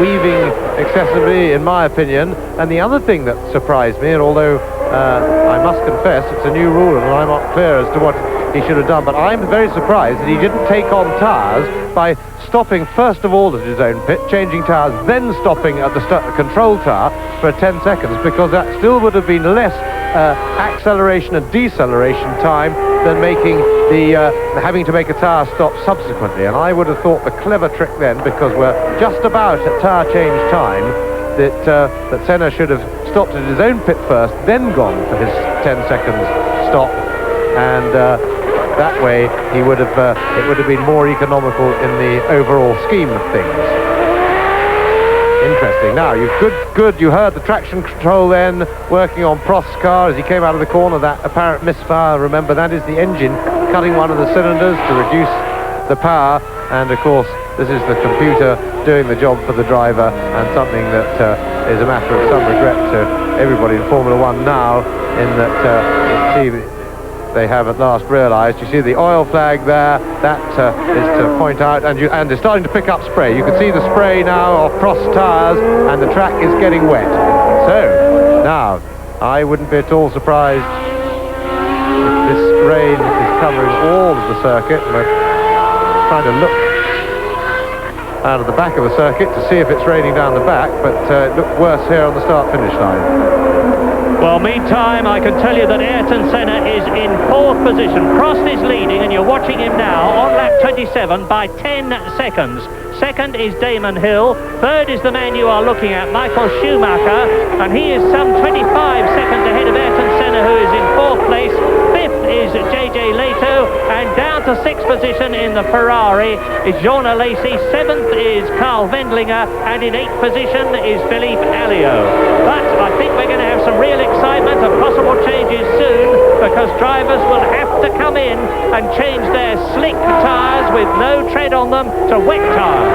weaving excessively, in my opinion. And the other thing that surprised me, and although I must confess it's a new rule and I'm not clear as to what he should have done, but I'm very surprised that he didn't take on tyres by stopping first of all at his own pit, changing tyres, then stopping at the control tyre for 10 seconds, because that still would have been less acceleration and deceleration time than making the having to make a tyre stop subsequently. And I would have thought the clever trick then, because we're just about at tyre change time, that Senna should have stopped at his own pit first, then gone for his 10 seconds stop, and that way he would have it would have been more economical in the overall scheme of things. Interesting. Now, you heard the traction control then working on Prost's car as he came out of the corner. That apparent misfire, remember, that is the engine cutting one of the cylinders to reduce the power, and of course this is the computer doing the job for the driver, and something that is a matter of some regret to everybody in Formula One now, in that you see they have at last realised. You see the oil flag there, that is to point out, and it's starting to pick up spray. You can see the spray now of Prost tyres, and the track is getting wet. So now I wouldn't be at all surprised if this rain is covering all of the circuit. And we're trying to look out of the back of the circuit to see if it's raining down the back, but it looked worse here on the start-finish line. Well, meantime, I can tell you that Ayrton Senna is in fourth position. Prost is leading, and you're watching him now on lap 27 by 10 seconds. Second is Damon Hill. Third is the man you are looking at, Michael Schumacher, and he is some 25 seconds ahead of Ayrton Senna, who is in fourth place. Fifth is JJ Leto, and down to sixth position in the Ferrari is Jean Alesi. Seventh is Carl Wendlinger, and in eighth position is Philippe Alliot. But I think we're going to have some real excitement and possible changes soon, because drivers will have to come in and change their slick tyres with no tread on them to wet tyres.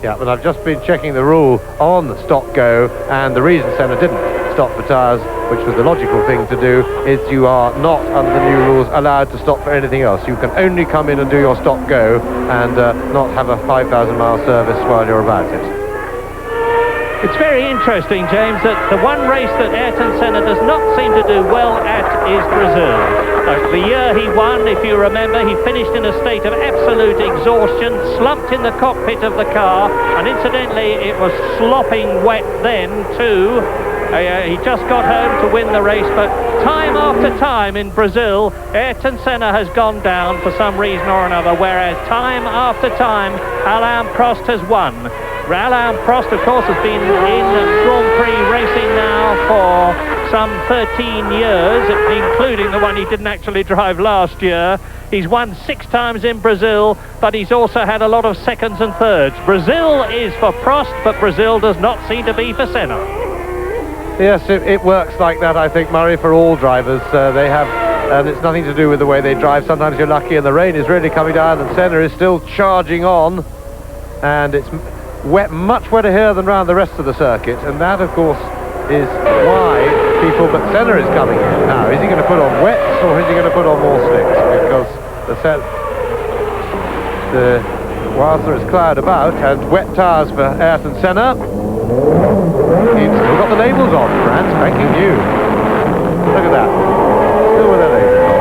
Yeah, but I've just been checking the rule on stop-go, and the reason Senna didn't stop for tyres, which was the logical thing to do, is you are not, under the new rules, allowed to stop for anything else. You can only come in and do your stop-go and not have a 5,000 mile service while you're about it. It's very interesting, James, that the one race that Ayrton Senna does not seem to do well at is Brazil. The year he won, if you remember, he finished in a state of absolute exhaustion, slumped in the cockpit of the car, and incidentally it was slopping wet then too. He just got home to win the race, but time after time in Brazil, Ayrton Senna has gone down for some reason or another, whereas time after time, Alain Prost has won. Alain Prost, of course, has been in Grand Prix racing now for some 13 years, including the one he didn't actually drive last year. He's won 6 times in Brazil, but he's also had a lot of seconds and thirds. Brazil is for Prost, but Brazil does not seem to be for Senna. Yes, it works like that, I think, Murray, for all drivers. They have, and it's nothing to do with the way they drive. Sometimes you're lucky and the rain is really coming down and Senna is still charging on. And it's wet, much wetter here than around the rest of the circuit. And that, of course, is why people, but Senna is coming in now. Is he going to put on wets or is he going to put on more slicks? Because whilst there is cloud about and wet tyres for Ayrton Senna, he's still got the labels on, France, spanking new. Look at that, still with the labels on.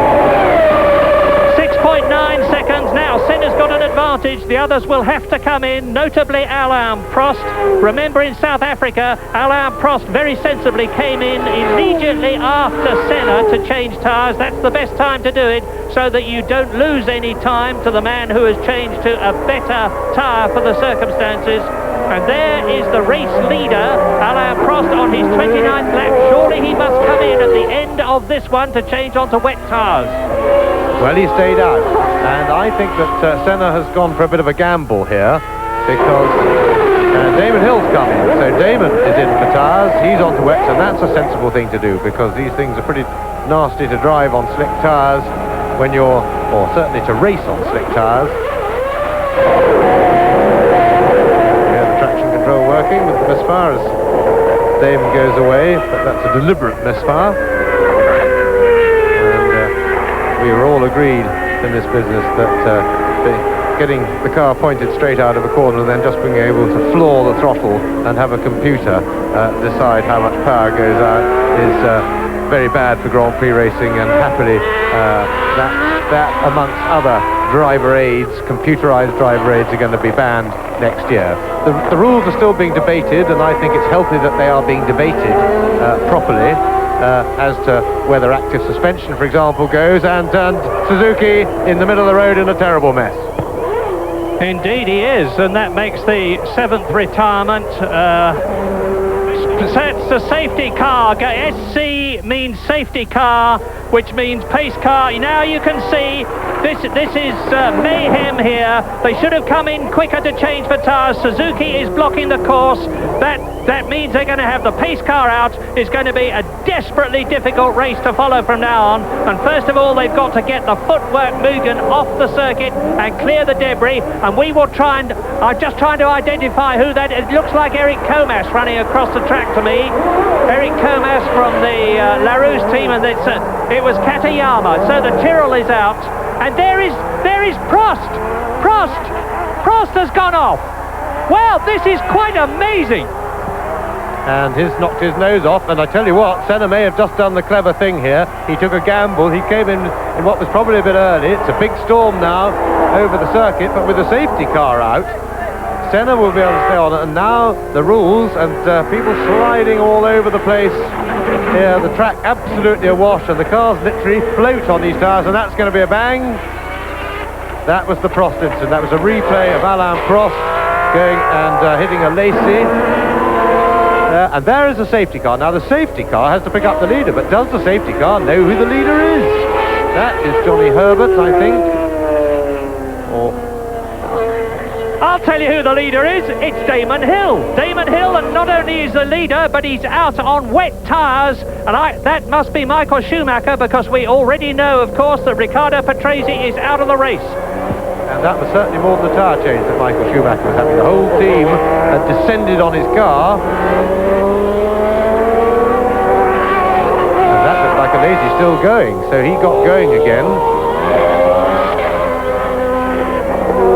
6.9 seconds now. Senna's got an advantage. The others will have to come in, notably Alain Prost. Remember, in South Africa, Alain Prost very sensibly came in immediately after Senna to change tyres. That's the best time to do it, so that you don't lose any time to the man who has changed to a better tyre for the circumstances. And there is the race leader, Alain Prost, on his 29th lap. Surely he must come in at the end of this one to change onto wet tyres. Well, he stayed out, and I think that Senna has gone for a bit of a gamble here, because Damon Hill's come in, so Damon is in for tyres, he's on to wets, and that's a sensible thing to do, because these things are pretty nasty to drive on slick tyres when you're, or certainly to race on slick tyres. Yeah, the traction control working with the misfire as Damon goes away, but that's a deliberate misfire. We were all agreed in this business that getting the car pointed straight out of a corner and then just being able to floor the throttle and have a computer decide how much power goes out is very bad for Grand Prix racing, and happily that amongst other driver aids, computerized driver aids, are going to be banned next year. The rules are still being debated, and I think it's healthy that they are being debated properly. As to whether active suspension, for example, goes, and Suzuki in the middle of the road in a terrible mess. Indeed he is, and that makes the 7th retirement. Sets the safety car. SC means safety car, which means pace car. Now you can see this is mayhem here. They should have come in quicker to change for tyres. Suzuki is blocking the course. That means they're going to have the pace car out. It's going to be a desperately difficult race to follow from now on. And first of all, they've got to get the footwork Mugen off the circuit and clear the debris. And we will try and... I'm just trying to identify who that is. It looks like Eric Comas running across the track to me. Eric Comas from the LaRousse team, and it was Katayama. So the Tyrrell is out. And there is Prost. Prost has gone off. Well, this is quite amazing. And he's knocked his nose off, and I tell you what, Senna may have just done the clever thing here. He took a gamble. He came in what was probably a bit early. It's a big storm now over the circuit, but with the safety car out, Senna will be able to stay on it. And now the rules, and people sliding all over the place here. The track absolutely awash, and the cars literally float on these tyres, and that's going to be a bang. That was the Prost incident. That was a replay of Alain Prost going and hitting a Lacey. And there is a safety car. Now the safety car has to pick up the leader, but does the safety car know who the leader is? That is Johnny Herbert, I think. I'll tell you who the leader is. It's Damon Hill. Damon Hill, and not only is the leader, but he's out on wet tyres. And that must be Michael Schumacher, because we already know, of course, that Riccardo Patrese is out of the race. And that was certainly more than the tyre change that Michael Schumacher was having. The whole team had descended on his car. And that looked like a Lazy still going, so he got going again.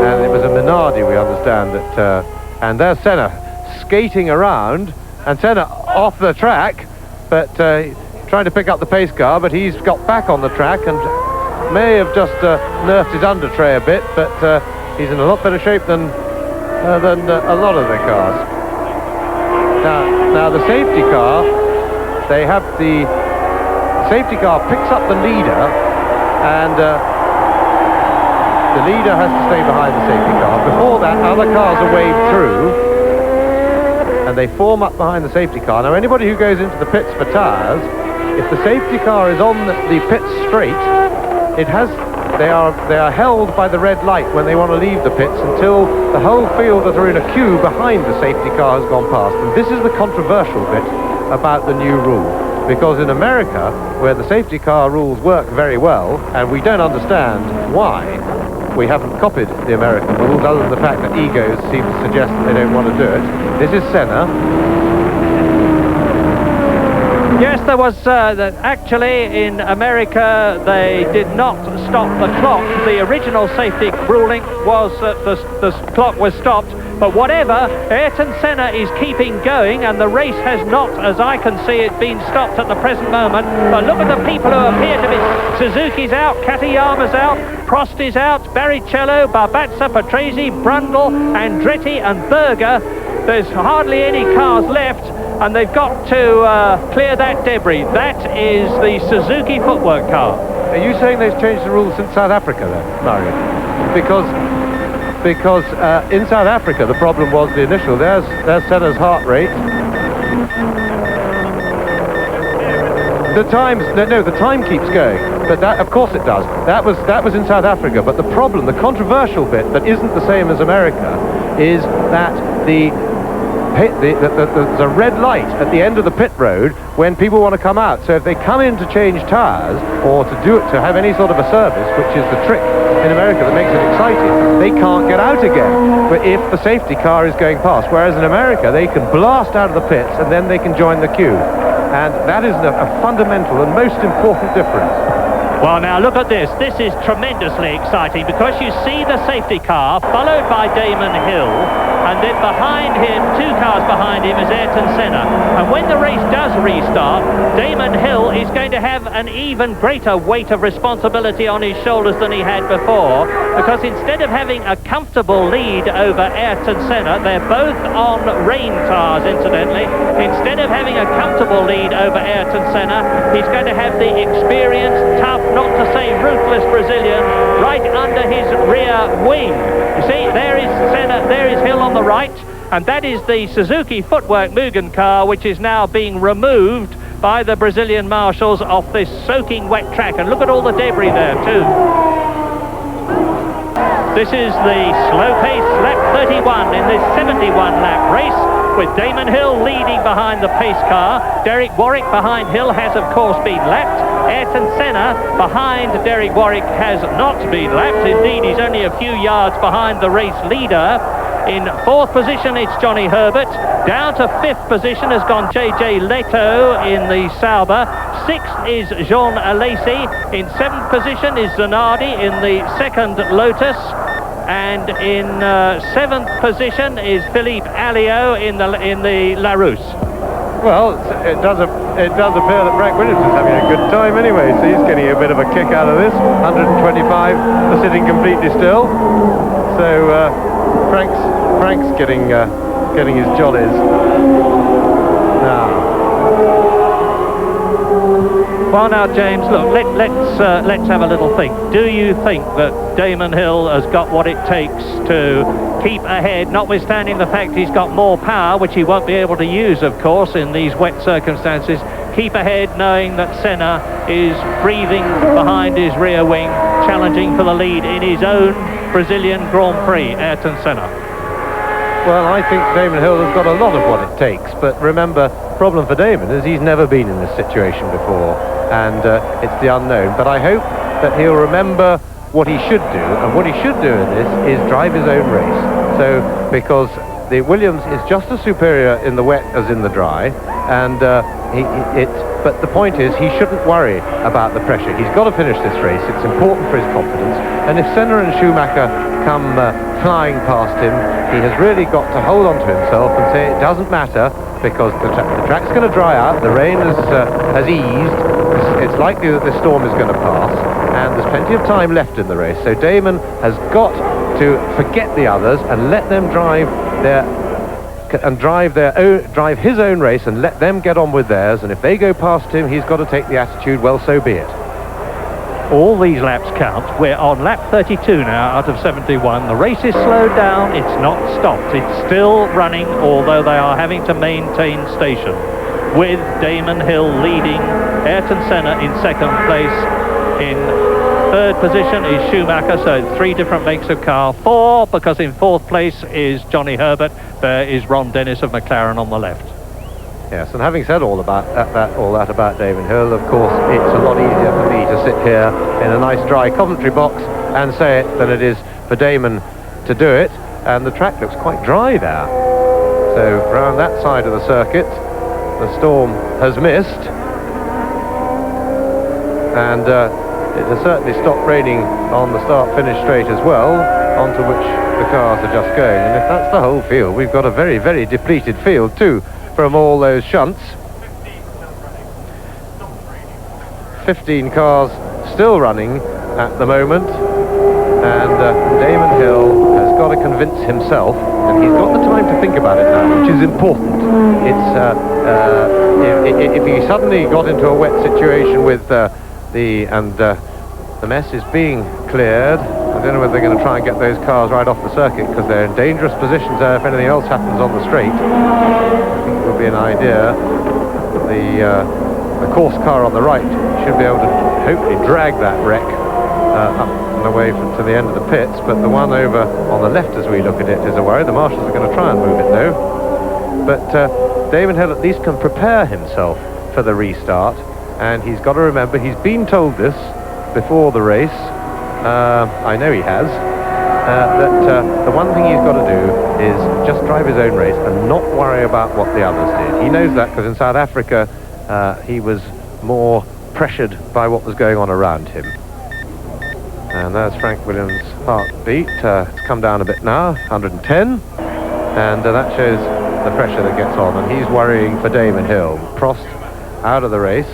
And it was a Minardi, we understand, that... and there's Senna skating around, and Senna off the track, but trying to pick up the pace car, but he's got back on the track and may have just nerfed his under tray a bit, but he's in a lot better shape than a lot of the cars. Now the safety car they have the safety car picks up the leader, and the leader has to stay behind the safety car. Before that, other cars are waved through, and they form up behind the safety car. Now, anybody who goes into the pits for tyres, if the safety car is on the pit straight, they are held by the red light when they want to leave the pits until the whole field that are in a queue behind the safety car has gone past. And this is the controversial bit about the new rule, because in America, where the safety car rules work very well, and we don't understand why we haven't copied the American rules, other than the fact that egos seem to suggest that they don't want to do it. This is Senna. Yes, there was actually in America they did not stop the clock. The original safety ruling was that the clock was stopped, but whatever, Ayrton Senna is keeping going, and the race has not, as I can see it, been stopped at the present moment. But look at the people who appear to be... Suzuki's out, Katayama's out, Prost is out, Barrichello, Barbazza, Patrese, Brundle, Andretti and Berger. There's hardly any cars left, and they've got to clear that debris. That is the Suzuki footwork car. Are you saying they've changed the rules since South Africa then, Mario? Because in South Africa the problem was the initial. There's Senna's heart rate. The time keeps going, but that, of course it does. That was in South Africa, but the problem, the controversial bit that isn't the same as America, is that there's a red light at the end of the pit road when people want to come out. So if they come in to change tyres or to have any sort of a service, which is the trick in America that makes it exciting, they can't get out again. But if the safety car is going past, whereas in America they can blast out of the pits and then they can join the queue. And that is a fundamental and most important difference. Well, now look at this. This is tremendously exciting, because you see the safety car followed by Damon Hill, and then behind him, 2 cars behind him, is Ayrton Senna. And when the race does restart, Damon Hill is going to have an even greater weight of responsibility on his shoulders than he had before, because instead of having a comfortable lead over Ayrton Senna, they're both on rain tyres, incidentally. Instead of having a comfortable lead over Ayrton Senna, he's going to have the experienced, tough, not to say ruthless Brazilian right under his rear wing. You see, there is Senna, there is Hill on the right, and that is the Suzuki Footwork Mugen car, which is now being removed by the Brazilian marshals off this soaking wet track. And look at all the debris there too. This is the slow pace lap 31 in this 71 lap race, with Damon Hill leading behind the pace car. Derek Warwick behind Hill has of course been lapped. Ayrton Senna behind Derek Warwick has not been lapped. Indeed, he's only a few yards behind the race leader. In 4th position it's Johnny Herbert. Down to 5th position has gone JJ Leto in the Sauber. 6th is Jean Alesi. In 7th position is Zanardi in the 2nd Lotus. And in 7th position is Philippe Alliot in the Larousse. Well, it does appear that Frank Williams is having a good time anyway, so he's getting a bit of a kick out of this. 125 for sitting completely still. So Frank's getting his jollies now. Well, now, James, look, let's have a little think. Do you think that Damon Hill has got what it takes to keep ahead, notwithstanding the fact he's got more power, which he won't be able to use, of course, in these wet circumstances? Keep ahead knowing that Senna is breathing behind his rear wing, challenging for the lead in his own Brazilian Grand Prix, Ayrton Senna. Well, I think Damon Hill has got a lot of what it takes, but remember, the problem for Damon is he's never been in this situation before, and it's the unknown. But I hope that he'll remember what he should do, and what he should do in this is drive his own race. So, because the Williams is just as superior in the wet as in the dry, and but the point is, he shouldn't worry about the pressure. He's got to finish this race. It's important for his confidence. And if Senna and Schumacher come flying past him, he has really got to hold on to himself and say it doesn't matter, because the track's going to dry out, the rain has eased, it's likely that this storm is going to pass, and there's plenty of time left in the race. So Damon has got to forget the others and let them drive their and drive his own race and let them get on with theirs, and if they go past him, he's got to take the attitude, well, so be it. All these laps count. We're on lap 32 now out of 71. The race is slowed down. It's not stopped. It's still running, although they are having to maintain station. With Damon Hill leading, Ayrton Senna in second place. In third position is Schumacher, so 3 different makes of car. 4, because in fourth place is Johnny Herbert. There is Ron Dennis of McLaren on the left. Yes, and having said all that about Damon Hill, of course, it's a lot easier for me to sit here in a nice dry commentary box and say it than it is for Damon to do it. And the track looks quite dry there. So around that side of the circuit, the storm has missed, and it has certainly stopped raining on the start-finish straight as well, onto which the cars are just going. And if that's the whole field, we've got a very, very depleted field too, from all those shunts. 15 cars still running at the moment, and Damon Hill has got to convince himself, and he's got the time to think about it now, which is important. If he suddenly got into a wet situation with the mess is being cleared, I don't know whether they're going to try and get those cars right off the circuit, because they're in dangerous positions there if anything else happens on the straight. I think it would be an idea. The course car on the right should be able to hopefully drag that wreck up and away to the end of the pits, but the one over on the left as we look at it is a worry. The marshals are going to try and move it though. But Damon Hill at least can prepare himself for the restart, and he's got to remember, he's been told this before the race, I know he has, that the one thing he's got to do is just drive his own race and not worry about what the others did. He knows that because in South Africa he was more pressured by what was going on around him. And there's Frank Williams' heartbeat. It's come down a bit now, 110, and that shows the pressure that gets on, and he's worrying for Damon Hill. Prost out of the race.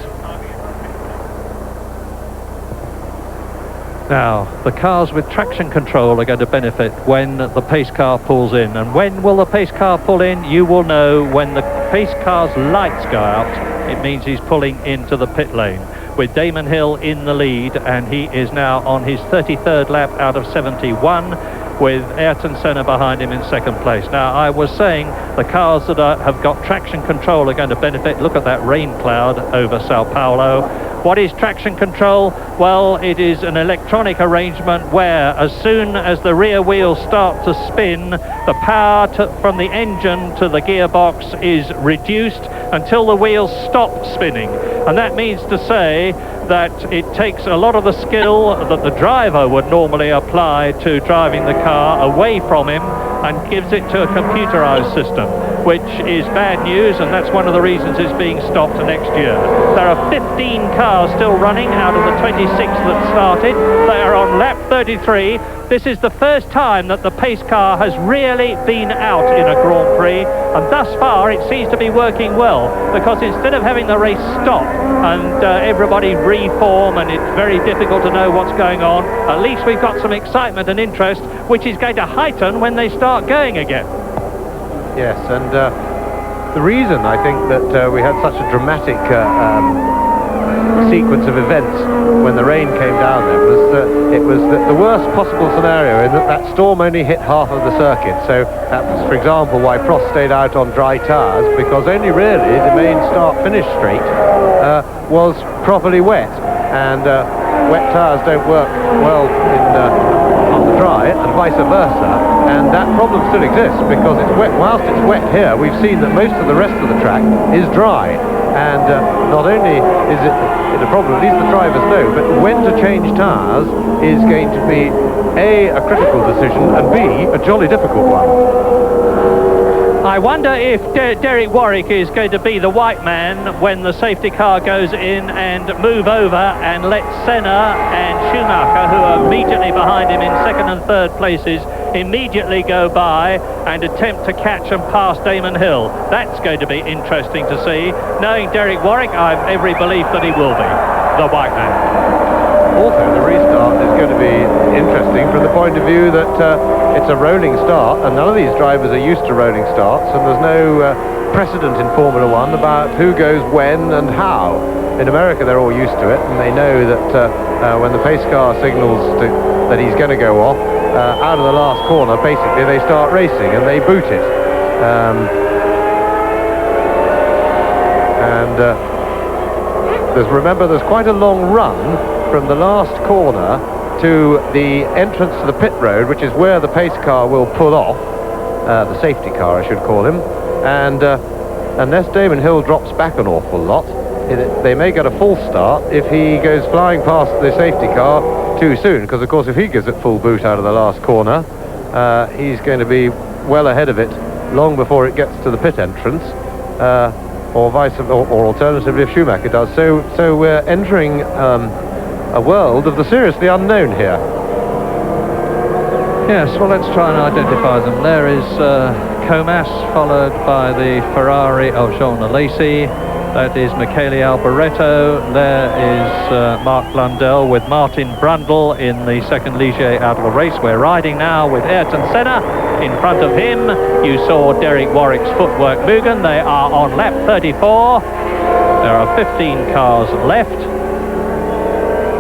Now, the cars with traction control are going to benefit when the pace car pulls in. And when will the pace car pull in? You will know when the pace car's lights go out. It means he's pulling into the pit lane, with Damon Hill in the lead, and he is now on his 33rd lap out of 71, with Ayrton Senna behind him in second place. Now, I was saying the cars that have got traction control are going to benefit. Look at that rain cloud over Sao Paulo. What is traction control? Well, it is an electronic arrangement where as soon as the rear wheels start to spin, the power from the engine to the gearbox is reduced until the wheels stop spinning. And that means to say that it takes a lot of the skill that the driver would normally apply to driving the car away from him and gives it to a computerized system, which is bad news, and that's one of the reasons it's being stopped next year. There are 15 cars still running out of the 26 that started. They are on lap 33. This is the first time that the pace car has really been out in a Grand Prix, and thus far it seems to be working well, because instead of having the race stop and everybody reform and it's very difficult to know what's going on, at least we've got some excitement and interest, which is going to heighten when they start going again. Yes, and the reason I think that we had such a dramatic sequence of events when the rain came down there was that it was the worst possible scenario, in that storm only hit half of the circuit. So that was, for example, why Prost stayed out on dry tyres, because only really the main start-finish straight was properly wet, and wet tyres don't work well on the dry, and vice versa, and that problem still exists because it's wet. Whilst it's wet here, we've seen that most of the rest of the track is dry, and not only is it a problem, at least the drivers know, but when to change tyres is going to be a critical decision, and B, a jolly difficult one. I wonder if Derek Warwick is going to be the white man when the safety car goes in and move over and let Senna and Schumacher, who are immediately behind him in second and third places, immediately go by and attempt to catch and pass Damon Hill. That's going to be interesting to see. Knowing Derek Warwick, I've every belief that he will be the white man. Also, the restart is going to be interesting from the point of view that it's a rolling start, and none of these drivers are used to rolling starts, and there's no precedent in Formula One about who goes when and how. In America, they're all used to it, and they know that when the pace car signals that he's going to go off, out of the last corner, basically they start racing and they boot it. Remember, there's quite a long run from the last corner to the entrance to the pit road, which is where the pace car will pull off, the safety car I should call him, and unless Damon Hill drops back an awful lot, they may get a false start if he goes flying past the safety car too soon, because of course if he gives it full boot out of the last corner, he's going to be well ahead of it long before it gets to the pit entrance, or alternatively if Schumacher does. So we're entering a world of the seriously unknown here. Yes, well, let's try and identify them. There is Comas, followed by the Ferrari of Jean Alesi. That is Michele Alboreto. There is Mark Blundell with Martin Brundle in the second Ligier Adler race. We're riding now with Ayrton Senna. In front of him, you saw Derek Warwick's footwork Mugen. They are on lap 34. There are 15 cars left.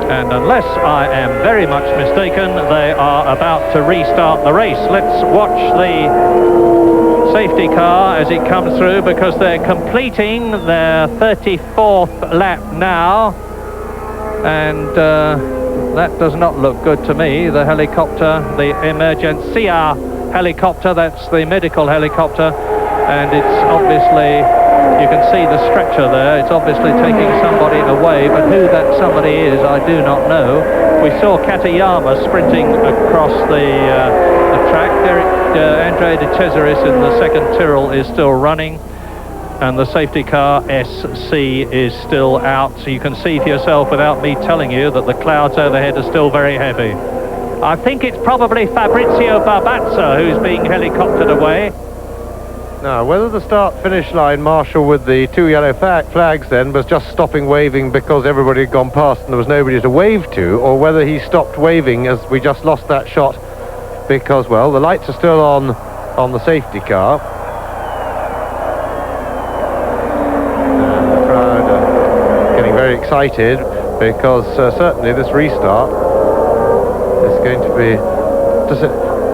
And unless I am very much mistaken, they are about to restart the race. Let's watch the safety car as it comes through, because they're completing their 34th lap now. And that does not look good to me. The helicopter, the Emergencia helicopter, that's the medical helicopter, and it's obviously, you can see the stretcher there, it's obviously taking somebody away, but who that somebody is, I do not know. We saw Katayama sprinting across the track. Andre de Cesaris in the second Tyrrell is still running, and the safety car SC is still out. So you can see for yourself without me telling you that the clouds overhead are still very heavy. I think it's probably Fabrizio Barbazza who's being helicoptered away. Now, whether the start-finish line marshal with the two yellow flags then was just stopping waving because everybody had gone past and there was nobody to wave to, or whether he stopped waving as we just lost that shot because, well, the lights are still on the safety car. And the crowd are getting very excited because certainly this restart is going to be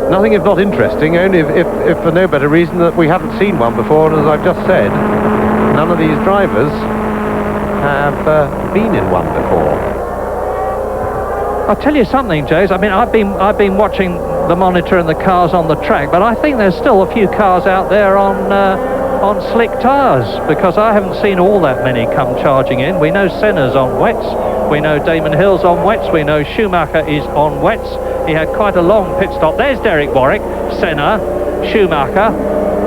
nothing if not interesting, only if for no better reason that we haven't seen one before, and as I've just said, none of these drivers have been in one before. I'll tell you something, Jays. I mean, I've been watching the monitor and the cars on the track, but I think there's still a few cars out there on slick tyres, because I haven't seen all that many come charging in. We know Senna's on wets, we know Damon Hill's on wets, we know Schumacher is on wets. He had quite a long pit stop. There's Derek Warwick, Senna, Schumacher.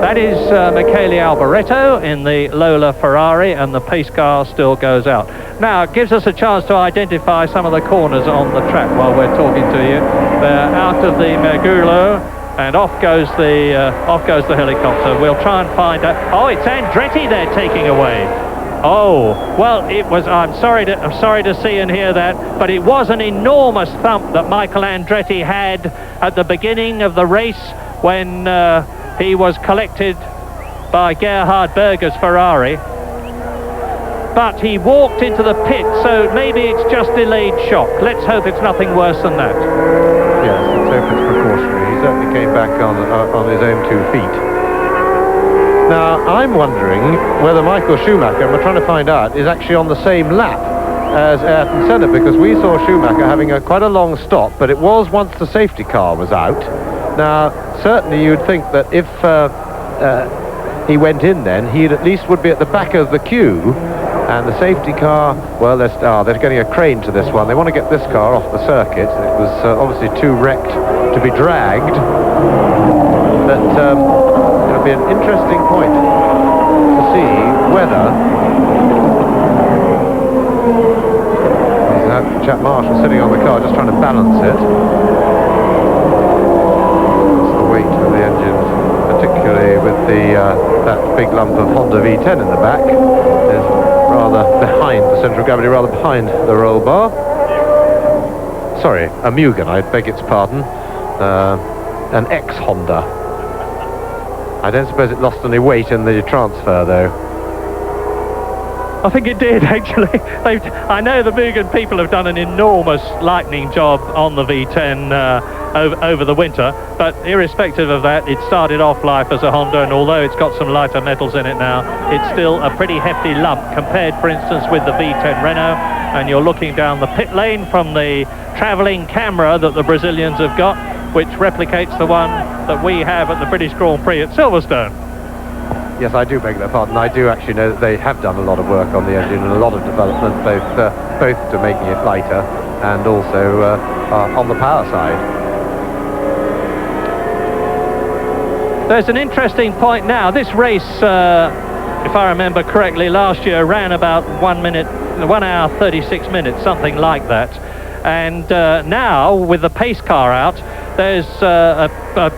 That is Michele Alboreto in the Lola Ferrari, and the pace car still goes out. Now, it gives us a chance to identify some of the corners on the track while we're talking to you. They're out of the Meguro, and off goes the helicopter. We'll try and find out. Oh, it's Andretti they're taking away. Oh, well, it was, I'm sorry to see and hear that, but it was an enormous thump that Michael Andretti had at the beginning of the race when he was collected by Gerhard Berger's Ferrari. But he walked into the pit, so maybe it's just delayed shock. Let's hope it's nothing worse than that. Yes, let's hope it's precautionary. He certainly came back on his own 2 feet. Now, I'm wondering whether Michael Schumacher, and we're trying to find out, is actually on the same lap as Ayrton Senna, because we saw Schumacher having quite a long stop, but it was once the safety car was out. Now, certainly you'd think that if he went in then, he at least would be at the back of the queue, and the safety car, well, they're getting a crane to this one. They want to get this car off the circuit. It was obviously too wrecked to be dragged, but it'll be an interesting point to see whether that chap Marshall sitting on the car just trying to balance it. It's the weight of the engine, particularly with that big lump of Honda V10 in the back, is rather behind the centre of gravity, rather behind the roll bar. Sorry, a Mugen, I beg its pardon. an ex-Honda. I don't suppose it lost any weight in the transfer, though. I think it did, actually. I know the Mugen people have done an enormous lightning job on the V10 over the winter, but irrespective of that, it started off life as a Honda, and although it's got some lighter metals in it now, it's still a pretty hefty lump compared, for instance, with the V10 Renault. And you're looking down the pit lane from the travelling camera that the Brazilians have got, which replicates the one that we have at the British Grand Prix at Silverstone. Yes, I do beg their pardon. I do actually know that they have done a lot of work on the engine and a lot of development, both to making it lighter and also on the power side. There's an interesting point now. This race, if I remember correctly, last year ran about 1 hour 36 minutes, something like that. And now, with the pace car out, there's a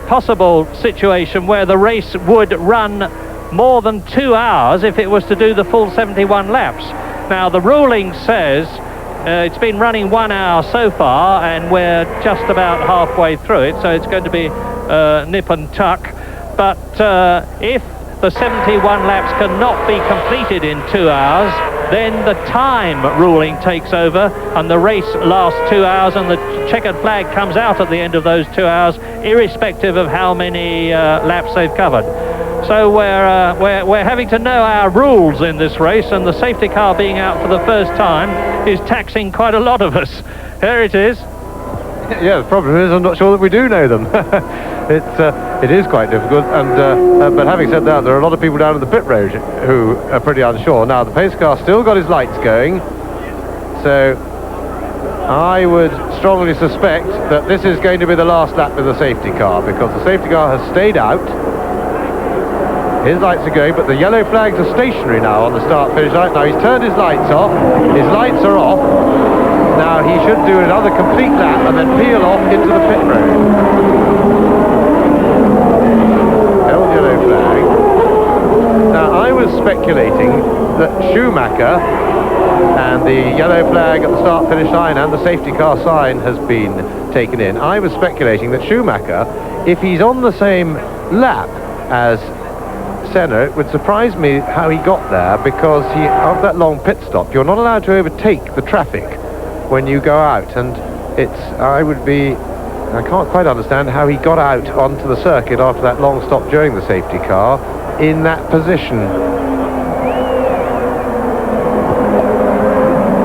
possible situation where the race would run more than 2 hours if it was to do the full 71 laps. Now, the ruling says it's been running 1 hour so far, and we're just about halfway through it, so it's going to be nip and tuck. But if the 71 laps cannot be completed in 2 hours, then the time ruling takes over, and the race lasts 2 hours, and the checkered flag comes out at the end of those 2 hours, irrespective of how many laps they've covered. So we're having to know our rules in this race, and the safety car being out for the first time is taxing quite a lot of us. Here it is. Yeah, the problem is I'm not sure that we do know them. It is quite difficult, and but having said that, there are a lot of people down in the pit road who are pretty unsure. Now, the pace car still got his lights going, so I would strongly suspect that this is going to be the last lap with the safety car, because the safety car has stayed out. His lights are going, but the yellow flags are stationary now on the start-finish line. Now, he's turned his lights off. His lights are off. Now, he should do another complete lap and then peel off into the pit road. Held yellow flag. Now, I was speculating that Schumacher and the yellow flag at the start-finish line and the safety car sign has been taken in. I was speculating that Schumacher, if he's on the same lap as Senna, it would surprise me how he got there, because of that long pit stop, you're not allowed to overtake the traffic when you go out, and I can't quite understand how he got out onto the circuit after that long stop during the safety car in that position.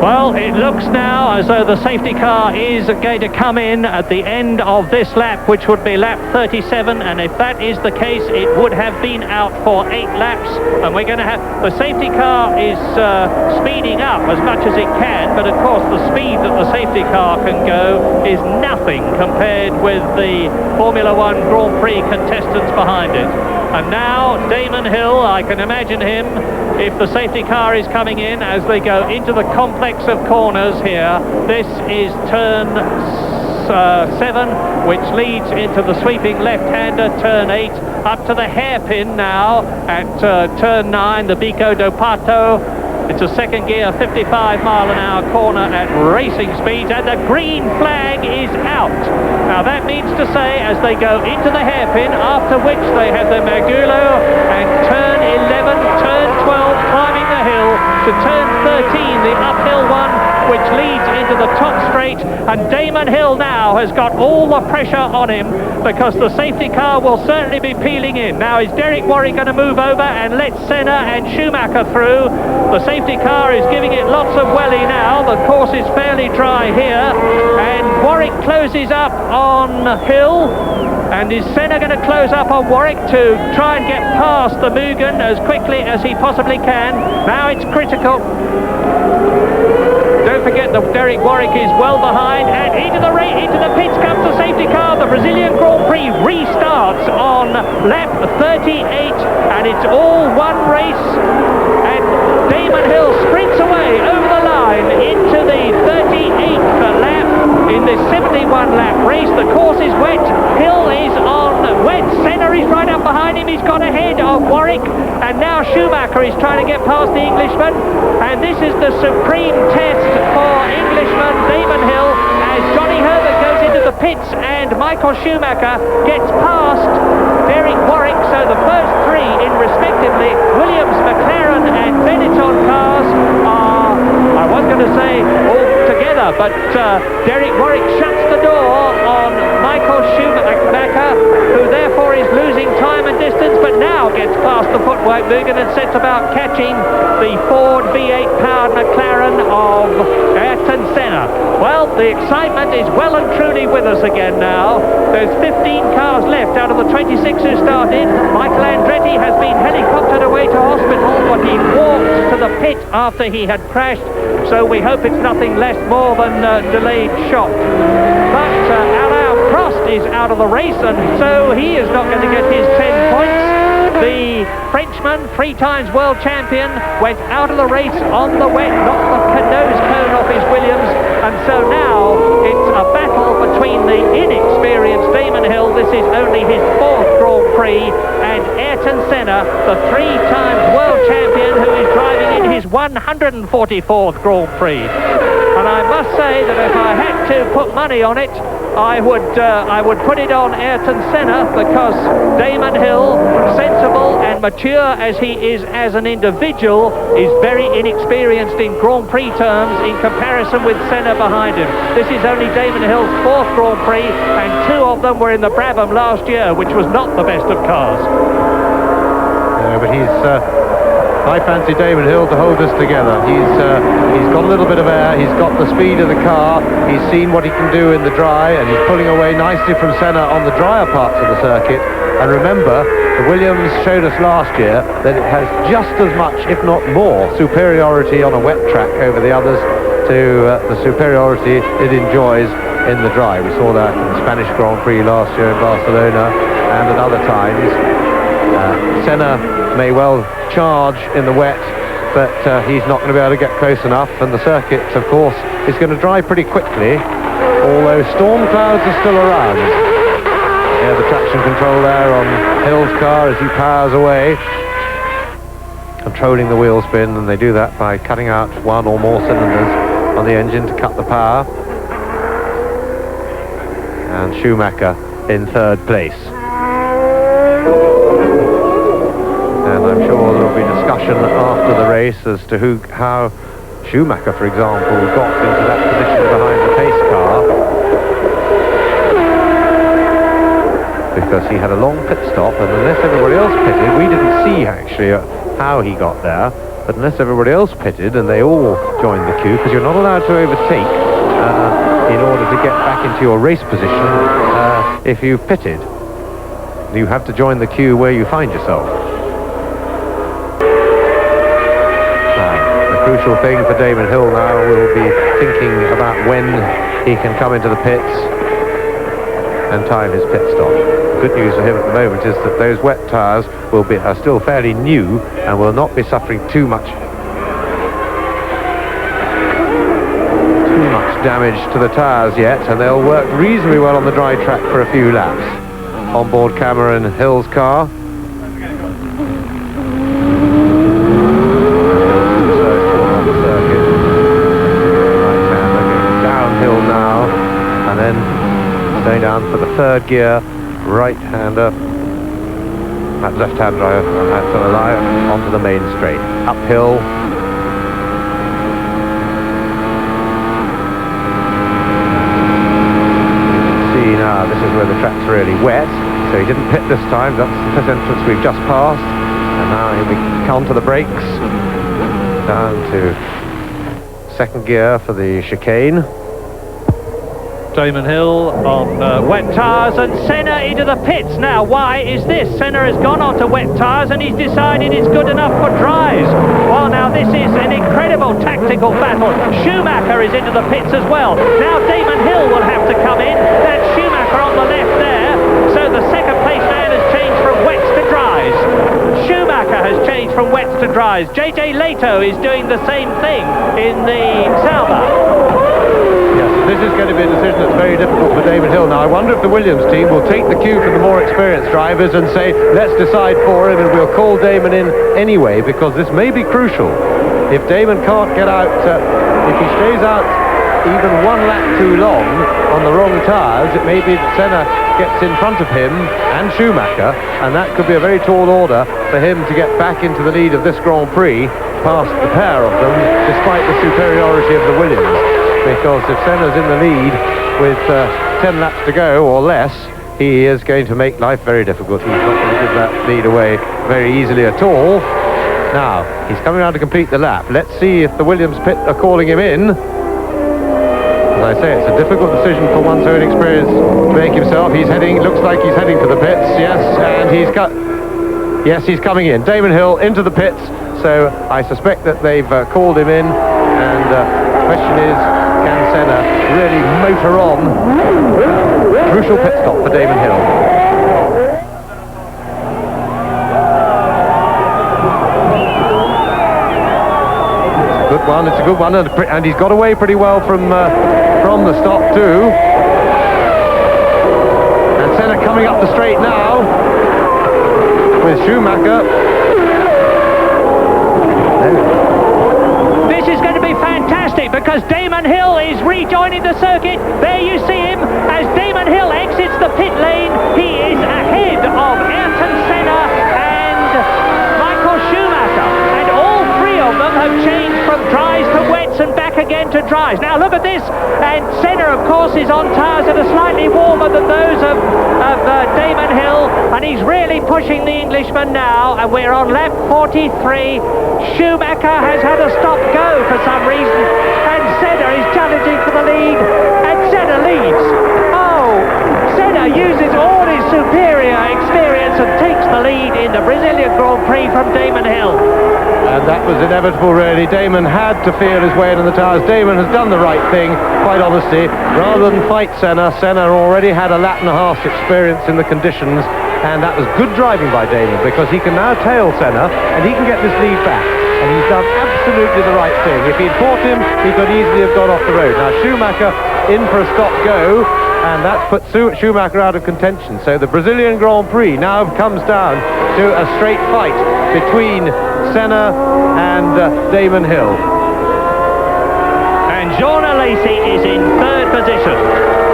Well, it looks now as though the safety car is going to come in at the end of this lap, which would be lap 37, and if that is the case, it would have been out for 8 laps, and we're going to have... The safety car is speeding up as much as it can, but of course the speed that the safety car can go is nothing compared with the Formula One Grand Prix contestants behind it. And now Damon Hill, I can imagine him, if the safety car is coming in as they go into the complex of corners here. This is turn 7, which leads into the sweeping left-hander, turn 8, up to the hairpin now at turn 9, the Bico do Pato. It's a second gear, 55-mile-an-hour corner at racing speeds, and the green flag is out. Now that means to say, as they go into the hairpin, after which they have the Mergulo, and turn 11, turn 12, climbing the hill, to turn 13, the uphill one, which leads into the top straight, and Damon Hill now has got all the pressure on him, because the safety car will certainly be peeling in. Now, is Derek Warwick going to move over and let Senna and Schumacher through? The safety car is giving it lots of welly now. The course is fairly dry here, and Warwick closes up on Hill. And is Senna going to close up on Warwick to try and get past the Mugen as quickly as he possibly can? Now it's critical. Don't forget that Derek Warwick is well behind, and into the pits comes the safety car. The Brazilian Grand Prix restarts on lap 38, and it's all one race, and Damon Hill sprints away over the line into the 38th lap in this 71 lap race. The course is wet, Hill is on wet, Senna is right up behind him, he's got ahead of Warwick, and now Schumacher is trying to get past the Englishman, and this is the supreme test for Englishman Damon Hill as Johnny Herbert goes into the pits, and Michael Schumacher gets past Derek Warwick. So the first three in respectively Williams, McLaren and Benetton cars are, I was going to say all together, but Derek Warwick shuts the door on Michael Schumacher, who therefore is losing time and distance, but now gets past the footwork Mugen and sets about catching the Ford V8 powered McLaren of Ayrton Senna. Well, the excitement is well and truly with us again now. There's 15 cars left out of the 26 who started. Michael Andretti has been helicoptered away to hospital, but he walked to the pit after he had crashed, so we hope it's nothing less more than delayed shock. But Alain Prost is out of the race, and so he is not going to get his 10 points. The Frenchman, 3 times world champion, went out of the race on the wet, knocked the nose cone off his Williams, and so now it's a battle between the inexperienced Damon Hill. This is only his 4th Grand Prix, and Ayrton Senna, the 3 times world champion, who is driving in his 144th Grand Prix. And I must say that if I had to put money on it, I would put it on Ayrton Senna, because Damon Hill, sensible and mature as he is as an individual, is very inexperienced in Grand Prix terms in comparison with Senna behind him. This is only Damon Hill's 4th Grand Prix, and 2 of them were in the Brabham last year, which was not the best of cars. No, but I fancy Damon Hill to hold us together. He's got a little bit of air, he's got the speed of the car, he's seen what he can do in the dry, and he's pulling away nicely from Senna on the drier parts of the circuit. And remember, the Williams showed us last year that it has just as much, if not more, superiority on a wet track over the others to the superiority it enjoys in the dry. We saw that in the Spanish Grand Prix last year in Barcelona, and at other times. Senna may well charge in the wet, but he's not going to be able to get close enough, and the circuit, of course, is going to dry pretty quickly, although storm clouds are still around. Yeah, the traction control there on Hill's car as he powers away, controlling the wheel spin, and they do that by cutting out 1 or more cylinders on the engine to cut the power. And Schumacher in 3rd place. And I'm sure there will be discussion after the race as to how Schumacher, for example, got into that position behind the pace car, because he had a long pit stop, and unless everybody else pitted, we didn't see actually how he got there, but unless everybody else pitted and they all joined the queue, because you're not allowed to overtake in order to get back into your race position if you've pitted. You have to join the queue where you find yourself. The crucial thing for Damon Hill now will be thinking about when he can come into the pits and time his pit stop. The good news for him at the moment is that those wet tyres are still fairly new and will not be suffering too much damage to the tyres yet, and they'll work reasonably well on the dry track for a few laps. On board camera in Hill's car. Downhill now, and then staying down for the 3rd gear, right-hander, that left-hand driver, and that's going to lie onto the main straight. Uphill. This is where the track's really wet, so he didn't pit this time. That's the first entrance we've just passed, and now he'll be onto the brakes, down to 2nd gear for the chicane. Damon Hill on wet tyres, and Senna into the pits. Now, why is this? Senna has gone onto wet tyres and he's decided it's good enough for dries. Well, now this is an incredible tactical battle. Schumacher is into the pits as well. Now Damon Hill will have to come in. That's Schumacher on the left there. So the 2nd place man has changed from wets to dries. Schumacher has changed from wets to dries. JJ Leto is doing the same thing in the Sauber. Yes, this is going to be a decision that's very difficult for Damon Hill. Now, I wonder if the Williams team will take the cue from the more experienced drivers and say, let's decide for him and we'll call Damon in anyway, because this may be crucial. If Damon can't get out, if he stays out even one lap too long on the wrong tyres, it may be that Senna gets in front of him and Schumacher, and that could be a very tall order for him to get back into the lead of this Grand Prix past the pair of them, despite the superiority of the Williams. Because if Senna's in the lead with 10 laps to go or less, he is going to make life very difficult. He's not going to give that lead away very easily at all. Now, he's coming around to complete the lap. Let's see if the Williams pit are calling him in. As I say, it's a difficult decision for one so inexperienced to make himself. He's heading, looks like he's heading for the pits, yes, and he's coming in. Damon Hill into the pits, so I suspect that they've called him in, and the question is, can Senna really motor on? Crucial pit stop for Damon Hill. It's a good one, and he's got away pretty well from the stop too. And Senna coming up the straight now with Schumacher. This is going to be fantastic because Damon Hill is rejoining the circuit. There you see him as Damon Hill exits the pit lane. He is ahead of Ayrton Senna and Michael Schumacher, and all three of them have changed from dries to wets and back again to dries. Now look at this, and Senna of course is on tyres that are slightly warmer than those of Damon Hill, and he's really pushing the Englishman now, and we're on lap 43. Schumacher has had a stop go for some reason, and Senna is challenging for the lead, and Senna leads. Oh, Senna uses all his superior experience and takes the lead in the Brazilian Grand Prix from Damon Hill. And that was inevitable, really. Damon had to feel his way into the tyres. Damon has done the right thing, quite honestly. Rather than fight Senna, Senna already had a lap and a half's experience in the conditions, and that was good driving by Damon, because he can now tail Senna, and he can get this lead back. And he's done absolutely the right thing. If he'd fought him, he could easily have gone off the road. Now, Schumacher in for a stop-go, and that's put Schumacher out of contention. So the Brazilian Grand Prix now comes down to a straight fight between Senna and Damon Hill. And Jean Alesi is in third position.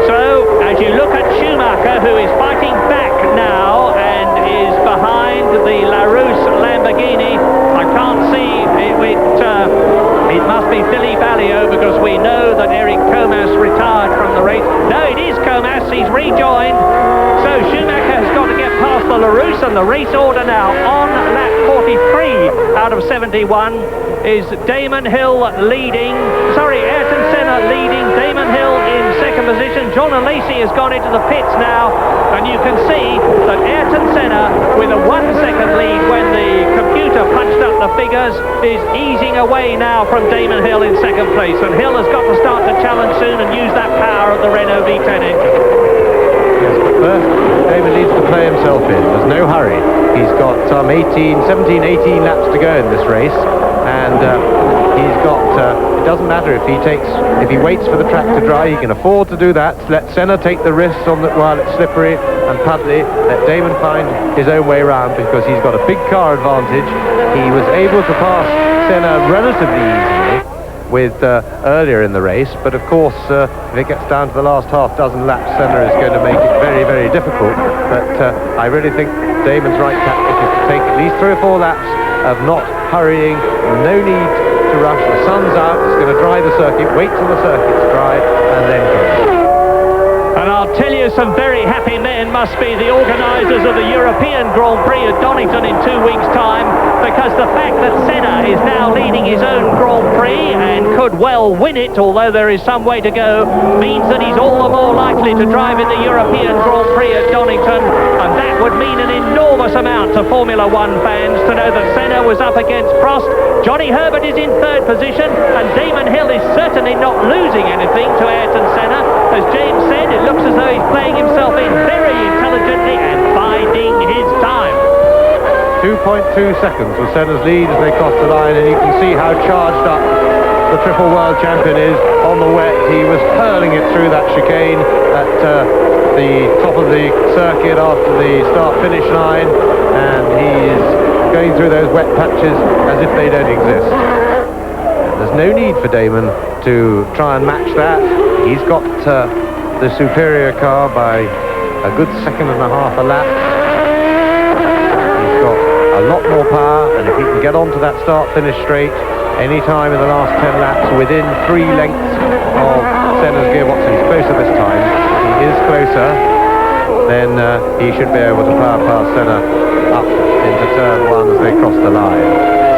So, as you look at Schumacher, who is fighting back now and is behind the Larousse Lamborghini, I can't see it must be Philippe Alliot, because we know that Eric Comas retired from the race. No, it is Comas, he's rejoined. So Schumacher has got to get past the Larousse, and the race order now on lap 43 out of 71 is Damon Hill leading, Ayrton Senna leading, Damon Hill in second position. Jean Alesi has gone into the pits now, and you can see that Ayrton Senna, with a 1 second lead when the computer punched up the figures, is easing away now from Damon Hill in second place, and Hill has got to start to challenge soon and use that power of the Renault V10 engine. Yes, but first, Damon needs to play himself in. There's no hurry. He's got 17, 18 laps to go in this race, and he's got, it doesn't matter if he waits for the track to dry, he can afford to do that. Let Senna take the risks while it's slippery and puddly. Let Damon find his own way around, because he's got a big car advantage. He was able to pass Senna relatively easily earlier in the race, but of course if it gets down to the last half dozen laps, Senna is going to make it very, very difficult. But I really think Damon's right tactic is to take at least 3 or 4 laps of not hurrying, no need to rush. The sun's out, it's going to dry the circuit, wait till the circuit's dry, and then go. And I'll tell you, some very happy men must be the organisers of the European Grand Prix at Donington in 2 weeks' time, because the fact that Senna is now leading his own Grand Prix and could well win it, although there is some way to go, means that he's all the more likely to drive in the European Grand Prix at Donington, and that would mean an enormous amount to Formula One fans to know that Senna was up against Prost. Johnny Herbert is in third position, and Damon Hill is certainly not losing anything to Ayrton Senna. As James said, it looks as though he's playing himself in very intelligently and biding his time. 2.2 seconds was Senna's lead as they crossed the line, and you can see how charged up the triple world champion is on the wet. He was hurling it through that chicane at the top of the circuit after the start-finish line, and he is going through those wet patches as if they don't exist. There's no need for Damon to try and match that. He's got the superior car by a good second and a half a lap. He's got a lot more power, and if he can get onto that start-finish straight any time in the last 10 laps within 3 lengths of Senna's gearbox, and he's closer this time, he is closer, then he should be able to power past Senna up into turn 1 as they cross the line.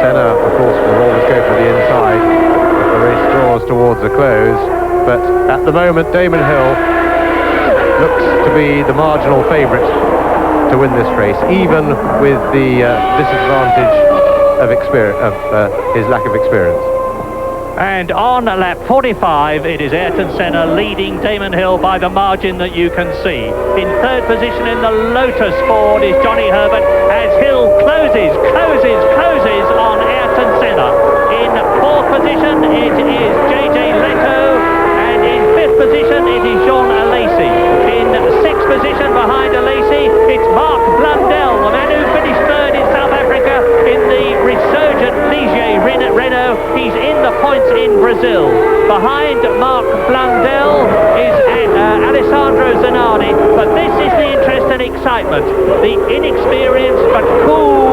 Senna, of course, will always go for the inside if the race draws towards a close, but at the moment Damon Hill looks to be the marginal favourite to win this race, even with the disadvantage of his lack of experience. And on lap 45, it is Ayrton Senna leading Damon Hill by the margin that you can see. In third position in the Lotus Ford is Johnny Herbert as Hill closes on Ayrton Senna. In fourth position, it is JJ Leto, and in fifth position, it is Jean Alesi. In sixth position behind Alesi, it's Mark Blundell, the man who finished third in South Africa in the resurgent Ligier Renault. He's in the points in Brazil. Behind Mark Blundell is Alessandro Zanardi, but this is the interest and excitement. The inexperienced but cool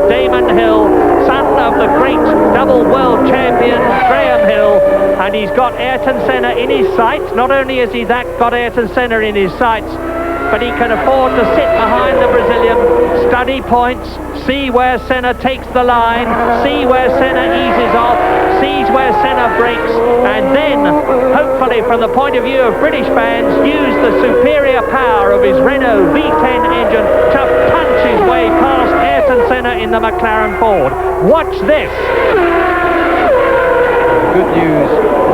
Damon Hill, son of the great double world champion Graham Hill, and he's got Ayrton Senna in his sights. Not only has he got Ayrton Senna in his sights, but he can afford to sit behind the Brazilian, study points, see where Senna takes the line, see where Senna eases off, sees where Senna breaks, and then, hopefully from the point of view of British fans, use the superior power of his Renault V10 engine to punch his way past Ayrton Senna in the McLaren Ford. Watch this! Good news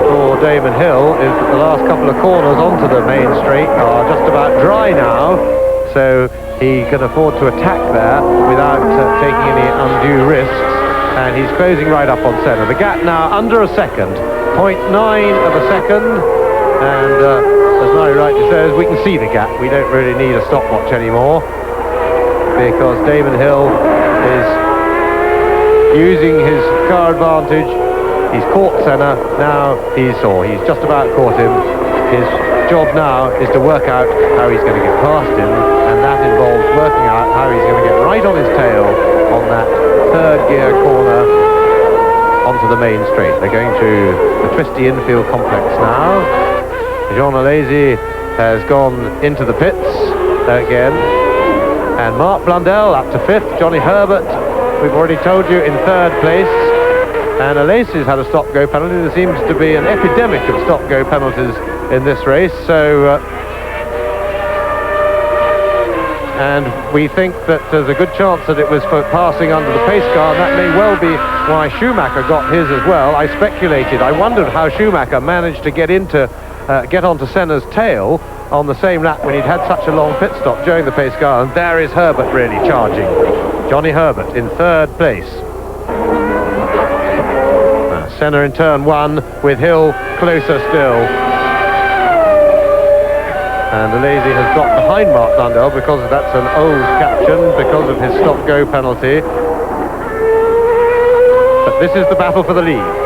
for Damon Hill is that the last couple of corners onto the main straight are just about dry now, so he can afford to attack there without taking any undue risks, and he's closing right up on Senna. The gap now under a second, 0.9 of a second, and as Murray rightly says, we can see the gap. We don't really need a stopwatch anymore, because Damon Hill is using his car advantage. He's caught Senna, now he's just about caught him. His job now is to work out how he's going to get past him, and that involves working out how he's going to get right on his tail on that third gear corner onto the main straight. They're going to the twisty infield complex now. Jean Alesi has gone into the pits again, and Mark Blundell up to fifth. Johnny Herbert, we've already told you, in third place. And Alesi's had a stop-go penalty. There seems to be an epidemic of stop-go penalties in this race, so and we think that there's a good chance that it was for passing under the pace car, and that may well be why Schumacher got his as well. I speculated, I wondered how Schumacher managed to get onto Senna's tail on the same lap when he'd had such a long pit stop during the pace car, and there is Herbert really charging. Johnny Herbert in third place. Senna in turn 1 with Hill closer still. And Alesi has got behind Mark Blundell because that's an old caption because of his stop-go penalty. But this is the battle for the lead.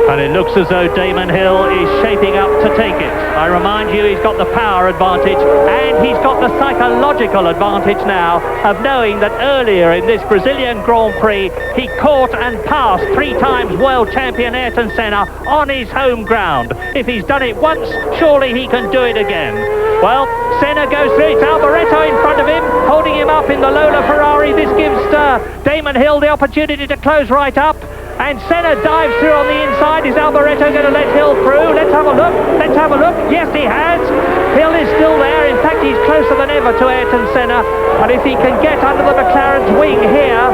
And it looks as though Damon Hill is shaping up to take it. I remind you, he's got the power advantage, and he's got the psychological advantage now of knowing that earlier in this Brazilian Grand Prix, he caught and passed 3 times world champion Ayrton Senna on his home ground. If he's done it once, surely he can do it again. Well, Senna goes through. It's Alboreto in front of him, holding him up in the Lola Ferrari. This gives Damon Hill the opportunity to close right up. And Senna dives through on the inside. Is Alboreto going to let Hill through? Let's have a look. Let's have a look. Yes, he has. Hill is still there. In fact, he's closer than ever to Ayrton Senna. And if he can get under the McLaren's wing here,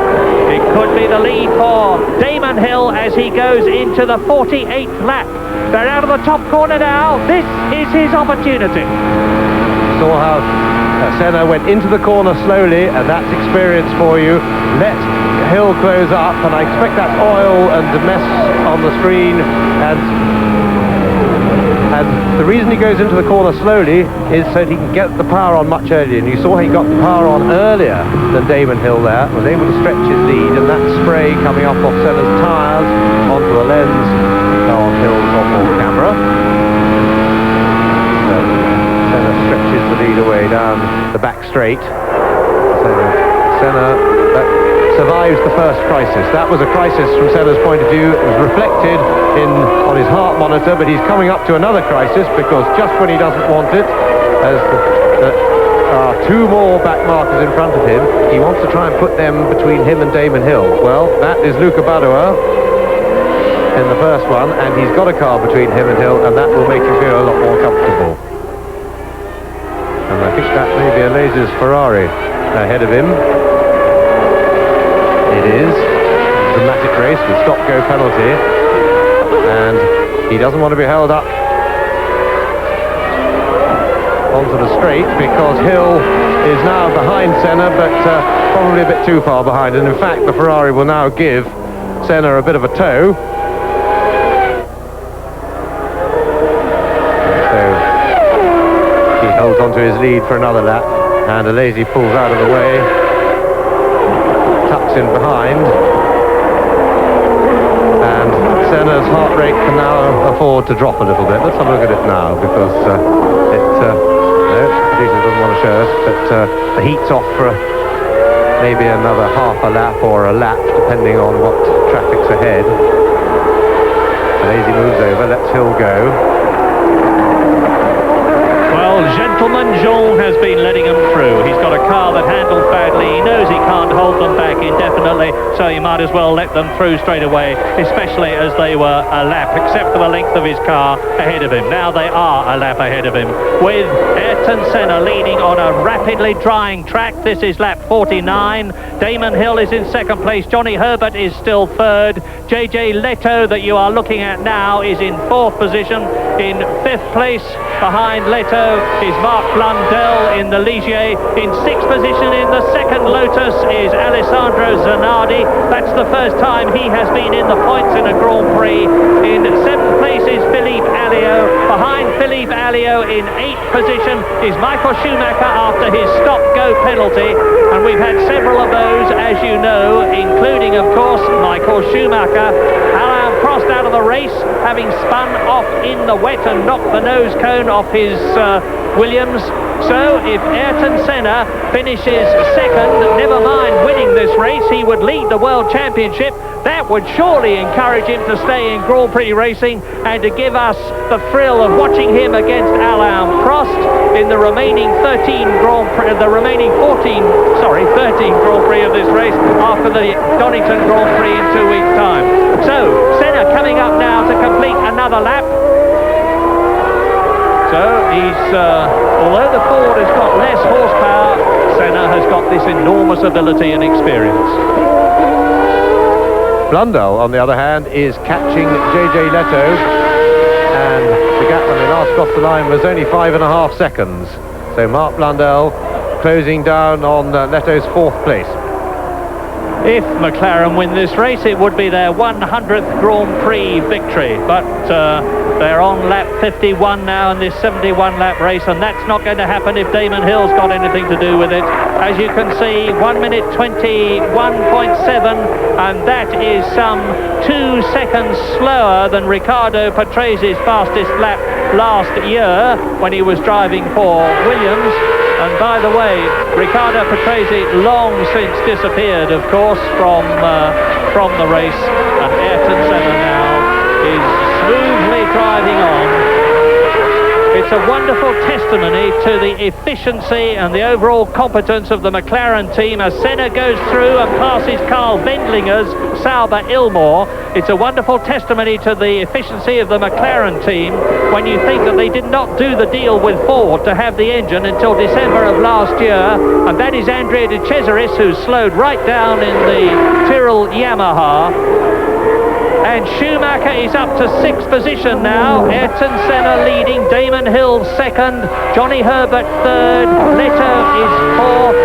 it could be the lead for Damon Hill as he goes into the 48th lap. They're out of the top corner now. This is his opportunity. Saw how Senna went into the corner slowly, and that's experience for you. Let Hill close up, and I expect that's oil and mess on the screen has And the reason he goes into the corner slowly is so that he can get the power on much earlier. And you saw he got the power on earlier than Damon Hill there, was able to stretch his lead, and that spray coming up off Senna's tyres onto the lens on Hill's onboard camera. So Senna stretches the lead away down the back straight. So Senna survives the first crisis. That was a crisis from Senna's point of view. It was reflected on his heart monitor, but he's coming up to another crisis because just when he doesn't want it, as there are two more back markers in front of him, he wants to try and put them between him and Damon Hill. Well, that is Luca Badoer in the first one, and he's got a car between him and Hill, and that will make him feel a lot more comfortable. And I think that may be a Lasers Ferrari ahead of him. It is a dramatic race with stop-go penalty, and he doesn't want to be held up onto the straight because Hill is now behind Senna, but probably a bit too far behind, and in fact the Ferrari will now give Senna a bit of a tow. So he holds onto his lead for another lap, and Alesi pulls out of the way, tucks in behind, and Senna's heart rate can now afford to drop a little bit. Let's have a look at it now, because no, producer doesn't want to show us, but the heat's off for maybe another half a lap or a lap, depending on what traffic's ahead. Alesi moves over, lets Hill go. Well, Gentleman Jean has been letting him through. He's got a car that handles badly. He knows he can't hold them back indefinitely, so he might as well let them through straight away, especially as they were a lap, except for the length of his car, ahead of him. Now they are a lap ahead of him, with Ayrton Senna leading on a rapidly drying track. This is lap 49. Damon Hill is in second place. Johnny Herbert is still third. JJ Leto, that you are looking at now, is in fourth position. In fifth place, behind Leto, is Mark Blundell in the Ligier. In sixth position in the second Lotus is Alessandro Zanardi. That's the first time he has been in the points in a Grand Prix. In seventh place is Philippe Alliot. Behind Philippe Alliot in eighth position is Michael Schumacher after his stop-go penalty. And we've had several of those, as you know, including, of course, Michael Schumacher. Alain Prost out of the race, having spun off in the wet and knocked the nose cone off his Williams. So if Ayrton Senna finishes second, never mind winning this race, he would lead the World Championship. That would surely encourage him to stay in Grand Prix racing and to give us the thrill of watching him against Alain Prost in the remaining 13 Grand Prix of this race after the Donington Grand Prix in 2 weeks' time. So Senna coming up now to complete another lap. So he's, although the Ford has got less horsepower, Senna has got this enormous ability and experience. Blundell, on the other hand, is catching JJ Leto, and the gap when they last crossed the line was only 5.5 seconds. So Mark Blundell closing down on Leto's fourth place. If McLaren win this race, it would be their 100th Grand Prix victory, but they're on lap 51 now in this 71-lap race, and that's not going to happen if Damon Hill's got anything to do with it. As you can see, 1 minute 21.7, and that is some 2 seconds slower than Riccardo Patrese's fastest lap last year when he was driving for Williams. And by the way, Riccardo Patrese long since disappeared, of course, from the race, and Ayrton Senna now is smoothly driving on. It's a wonderful testimony to the efficiency and the overall competence of the McLaren team as Senna goes through and passes Carl Wendlinger's Sauber Ilmor. It's a wonderful testimony to the efficiency of the McLaren team when you think that they did not do the deal with Ford to have the engine until December of last year, and that is Andrea De Cesaris, who's slowed right down in the Tyrrell Yamaha. And Schumacher is up to sixth position now. Ayrton Senna leading, Damon Hill second, Johnny Herbert third, Leto is fourth,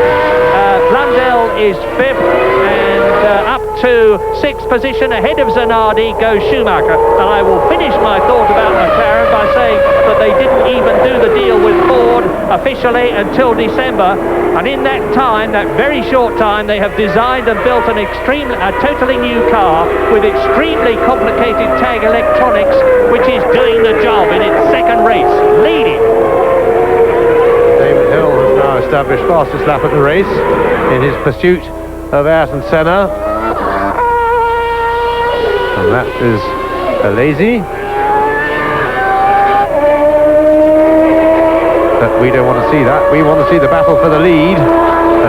Blundell is fifth, and up to 6th position. Ahead of Zanardi goes Schumacher. And I will finish my thought about McLaren by saying that they didn't even do the deal with Ford officially until December. And in that time, that very short time, they have designed and built a totally new car with extremely complicated tag electronics, which is doing the job in its second race, leading. Damon Hill has now established fastest lap of the race in his pursuit of Ayrton Senna. And that is Alesi. But we don't want to see that. We want to see the battle for the lead.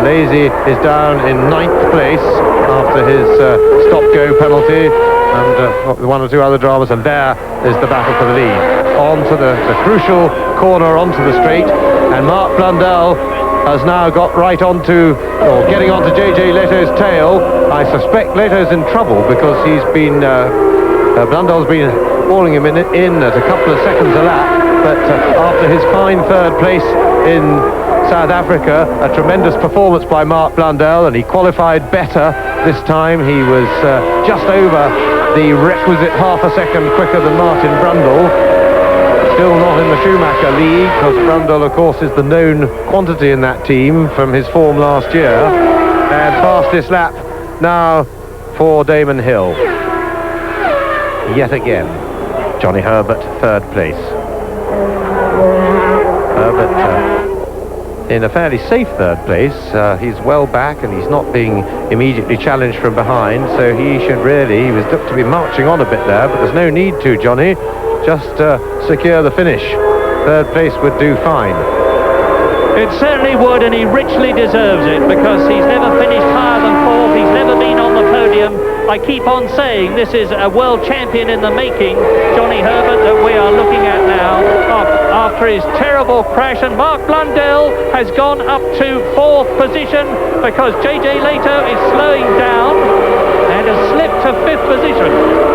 Alesi is down in 9th place after his stop-go penalty and one or two other dramas, and there is the battle for the lead. On to the crucial corner onto the straight, and Mark Blundell has now got right onto, or getting onto JJ Leto's tail. I suspect Leto's in trouble because he's been, Blundell's been hauling him in at a couple of seconds a lap, but after his fine third place in South Africa, a tremendous performance by Mark Blundell, and he qualified better this time. He was just over the requisite half a second quicker than Martin Brundle. Still not in the Schumacher league, because Brundle, of course, is the known quantity in that team from his form last year. And fastest lap now for Damon Hill. Yet again, Johnny Herbert, third place. Herbert in a fairly safe third place. He's well back and he's not being immediately challenged from behind, so he should really, he was looked to be marching on a bit there, but there's no need to, Johnny. Just secure the finish. Third place would do fine. It certainly would, and he richly deserves it, because he's never finished higher than 4th. He's never been on the podium. I keep on saying this is a world champion in the making, Johnny Herbert, that we are looking at now after his terrible crash. And Mark Blundell has gone up to 4th position because JJ Leto is slowing down and has slipped to 5th position.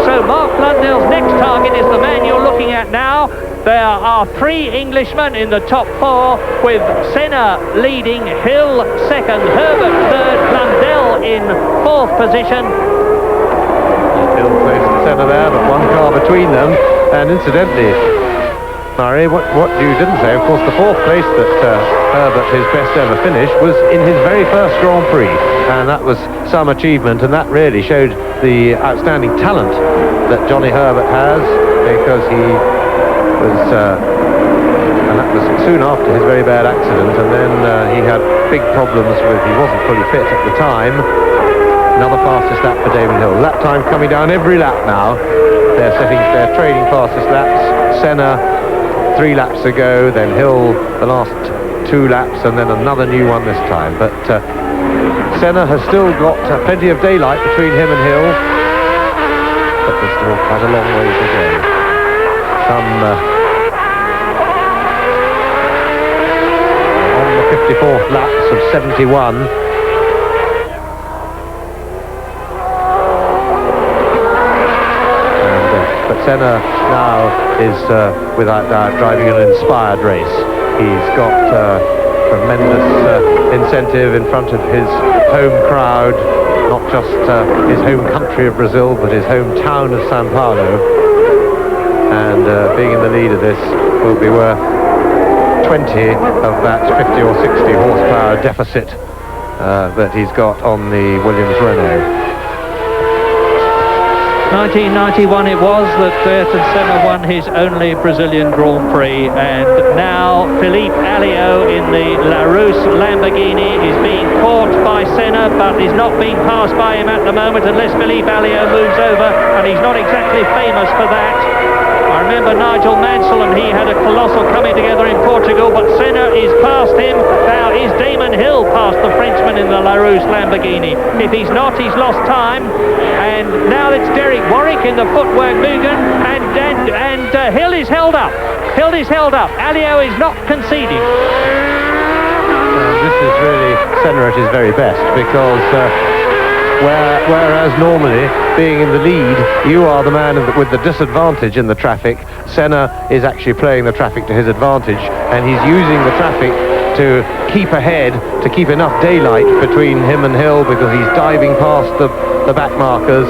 So Mark Blundell's next target is the man you're looking at now. There are 3 Englishmen in the top 4, with Senna leading, Hill second, Herbert third, Blundell in 4th position. Hill close to Senna there, but one car between them. And incidentally, Murray, what you didn't say, of course, the 4th place that Herbert, his best ever finish, was in his very first Grand Prix. And that was some achievement, and that really showed the outstanding talent that Johnny Herbert has, because he was, and that was soon after his very bad accident, and then he had big problems with, he wasn't fully fit at the time. Another fastest lap for Damon Hill. Lap time coming down every lap now. They're trading fastest laps. Senna 3 laps ago, then Hill the last 2 laps, and then another new one this time. But Senna has still got plenty of daylight between him and Hill, but there's still quite a long way to go. On the 54th laps of 71. But Senna now is, without doubt, driving an inspired race. He's got tremendous incentive in front of his home crowd, not just his home country of Brazil, but his hometown of Sao Paulo. And being in the lead of this will be worth 20 of that 50 or 60 horsepower deficit that he's got on the Williams Renault. 1991 it was that Ayrton Senna won his only Brazilian Grand Prix, and now Filipe Alliot in the Larousse Lamborghini is being caught by Senna, but is not being passed by him at the moment unless Filipe Alliot moves over, and he's not exactly famous for that. I remember Nigel Mansell and he had a colossal coming together in Portugal, but Senna is past him. Now is Damon Hill past the Frenchman in the Larousse Lamborghini? If he's not, he's lost time. And now it's Derek Warwick in the footwork Mugen, and Hill is held up. Hill is held up. Alliot is not conceding. This is really Senna at his very best, because whereas normally, being in the lead, you are the man with the disadvantage in the traffic. Senna is actually playing the traffic to his advantage, and he's using the traffic to keep ahead, to keep enough daylight between him and Hill, because he's diving past the back markers.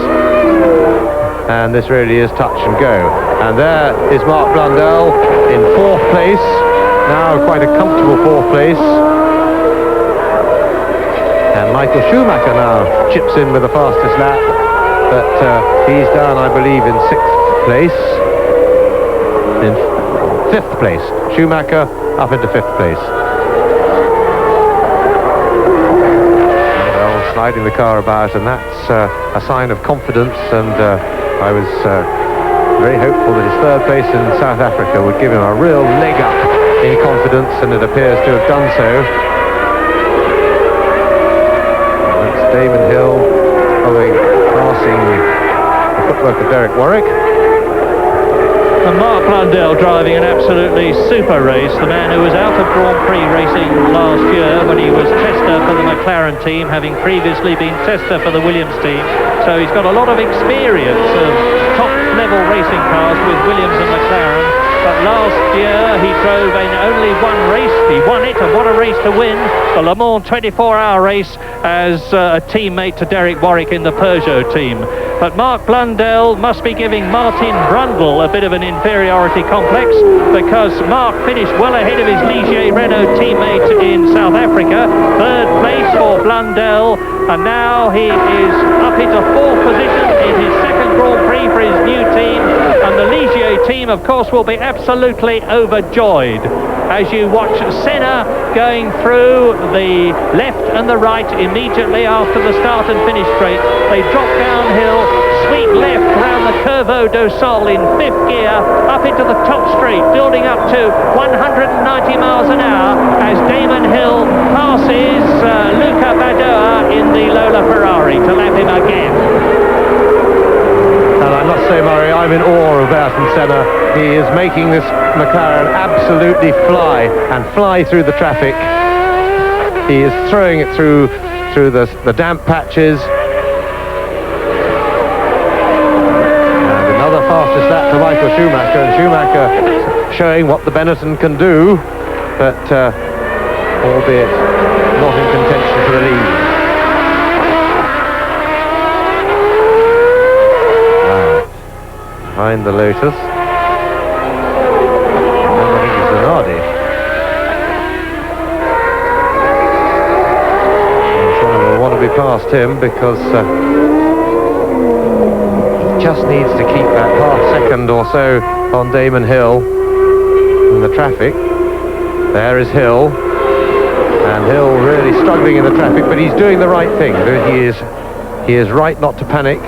And this really is touch and go. And there is Mark Blundell in 4th place. Now quite a comfortable 4th place. And Michael Schumacher now chips in with the fastest lap. But he's down, I believe, in 6th place. In 5th place. Schumacher up into 5th place. Well, sliding the car about, and that's a sign of confidence, and I was very hopeful that his 3rd place in South Africa would give him a real leg up in confidence, and it appears to have done so. And that's Damon Hill passing the footwork of Derek Warwick. And Mark Blundell driving an absolutely super race, the man who was out of Grand Prix racing last year when he was tester for the McLaren team, having previously been tester for the Williams team. So he's got a lot of experience of top-level racing cars with Williams and McLaren. But last year he drove in only one race. He won it, and what a race to win, the Le Mans 24-hour race, as a teammate to Derek Warwick in the Peugeot team. But Mark Blundell must be giving Martin Brundle a bit of an inferiority complex, because Mark finished well ahead of his Ligier Renault teammate in South Africa. 3rd place for Blundell, and now he is up into 4th position in his 2nd Grand Prix for his new team. And the Ligier team, of course, will be absolutely overjoyed as you watch Senna going through the left and the right immediately after the start and finish straight. They drop downhill, sweep left round the Curvo do Sol in 5th gear, up into the top straight, building up to 190 miles an hour as Damon Hill passes Luca Badoa in the Lola Ferrari to lap him again. And I must say, Murray, I'm in awe of Ayrton Senna. He is making this McLaren absolutely fly through the traffic. He is throwing it through the damp patches. And another fastest lap to Michael Schumacher, and Schumacher showing what the Benetton can do, but albeit not in contention for the lead. Behind the Lotus. And I think it's Zanardi. Someone will want to be past him, because he just needs to keep that half second or so on Damon Hill in the traffic. There is Hill. And Hill really struggling in the traffic, but he's doing the right thing. He is right not to panic.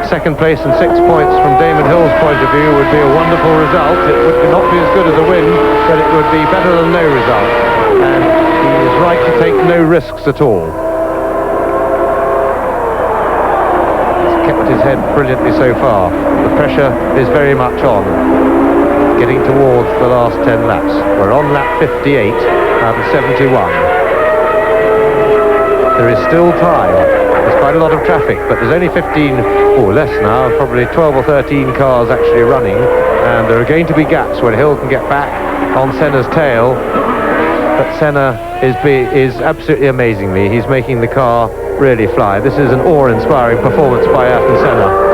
2nd place and 6 points from Damon Hill's point of view would be a wonderful result. It would not be as good as a win, but it would be better than no result. And he is right to take no risks at all. He's kept his head brilliantly so far. The pressure is very much on, getting towards the last 10 laps. We're on lap 58 out of 71. There is still time. There's quite a lot of traffic, but there's only 15, or less now, probably 12 or 13 cars actually running, and there are going to be gaps where Hill can get back on Senna's tail. But Senna is absolutely amazing me. He's making the car really fly. This is an awe-inspiring performance by Ayrton Senna.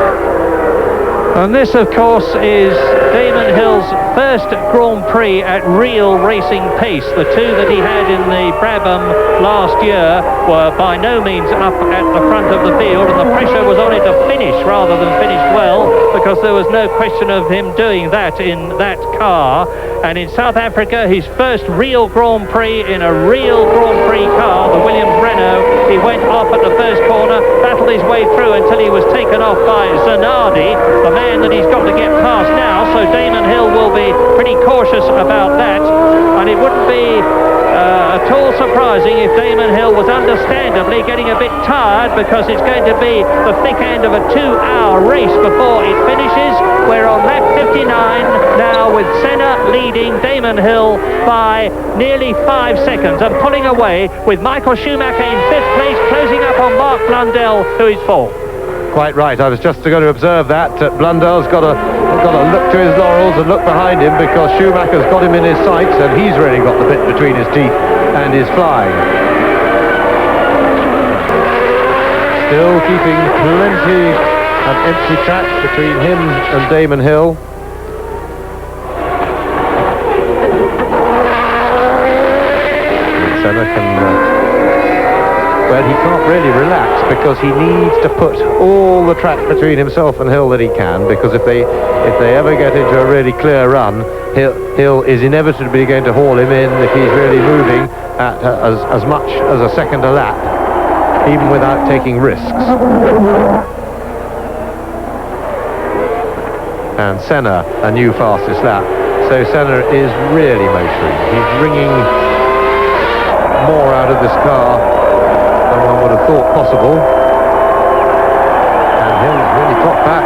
And this, of course, is Damon Hill's 1st Grand Prix at real racing pace. The 2 that he had in the Brabham last year were by no means up at the front of the field, and the pressure was on it to finish rather than finish well, because there was no question of him doing that in that car. And in South Africa, his 1st real Grand Prix in a real Grand Prix car, the Williams Renault, he went off at the first corner, battled his way through until he was taken off by Zanardi, the man that he's got to get past now. So Damon Hill will be pretty cautious about that, and it wouldn't be at all surprising if Damon Hill was understandably getting a bit tired, because it's going to be the thick end of a 2-hour race before it finishes. We're on lap 59 now, with Senna leading Damon Hill by nearly 5 seconds and pulling away, with Michael Schumacher in 5th place, closing up on Mark Blundell, who is 4th. Quite right. I was just going to observe that. Blundell's got a got to look to his laurels and look behind him, because Schumacher's got him in his sights and he's really got the bit between his teeth and is flying. Still keeping plenty of empty track between him and Damon Hill. And Senna can... well, he can't really relax, because he needs to put all the track between himself and Hill that he can, because if they ever get into a really clear run, Hill is inevitably going to haul him in if he's really moving at as much as a second a lap, even without taking risks. And Senna, a new fastest lap. So Senna is really motoring. He's wringing more out of this car than one would have thought possible. And Hill's really got back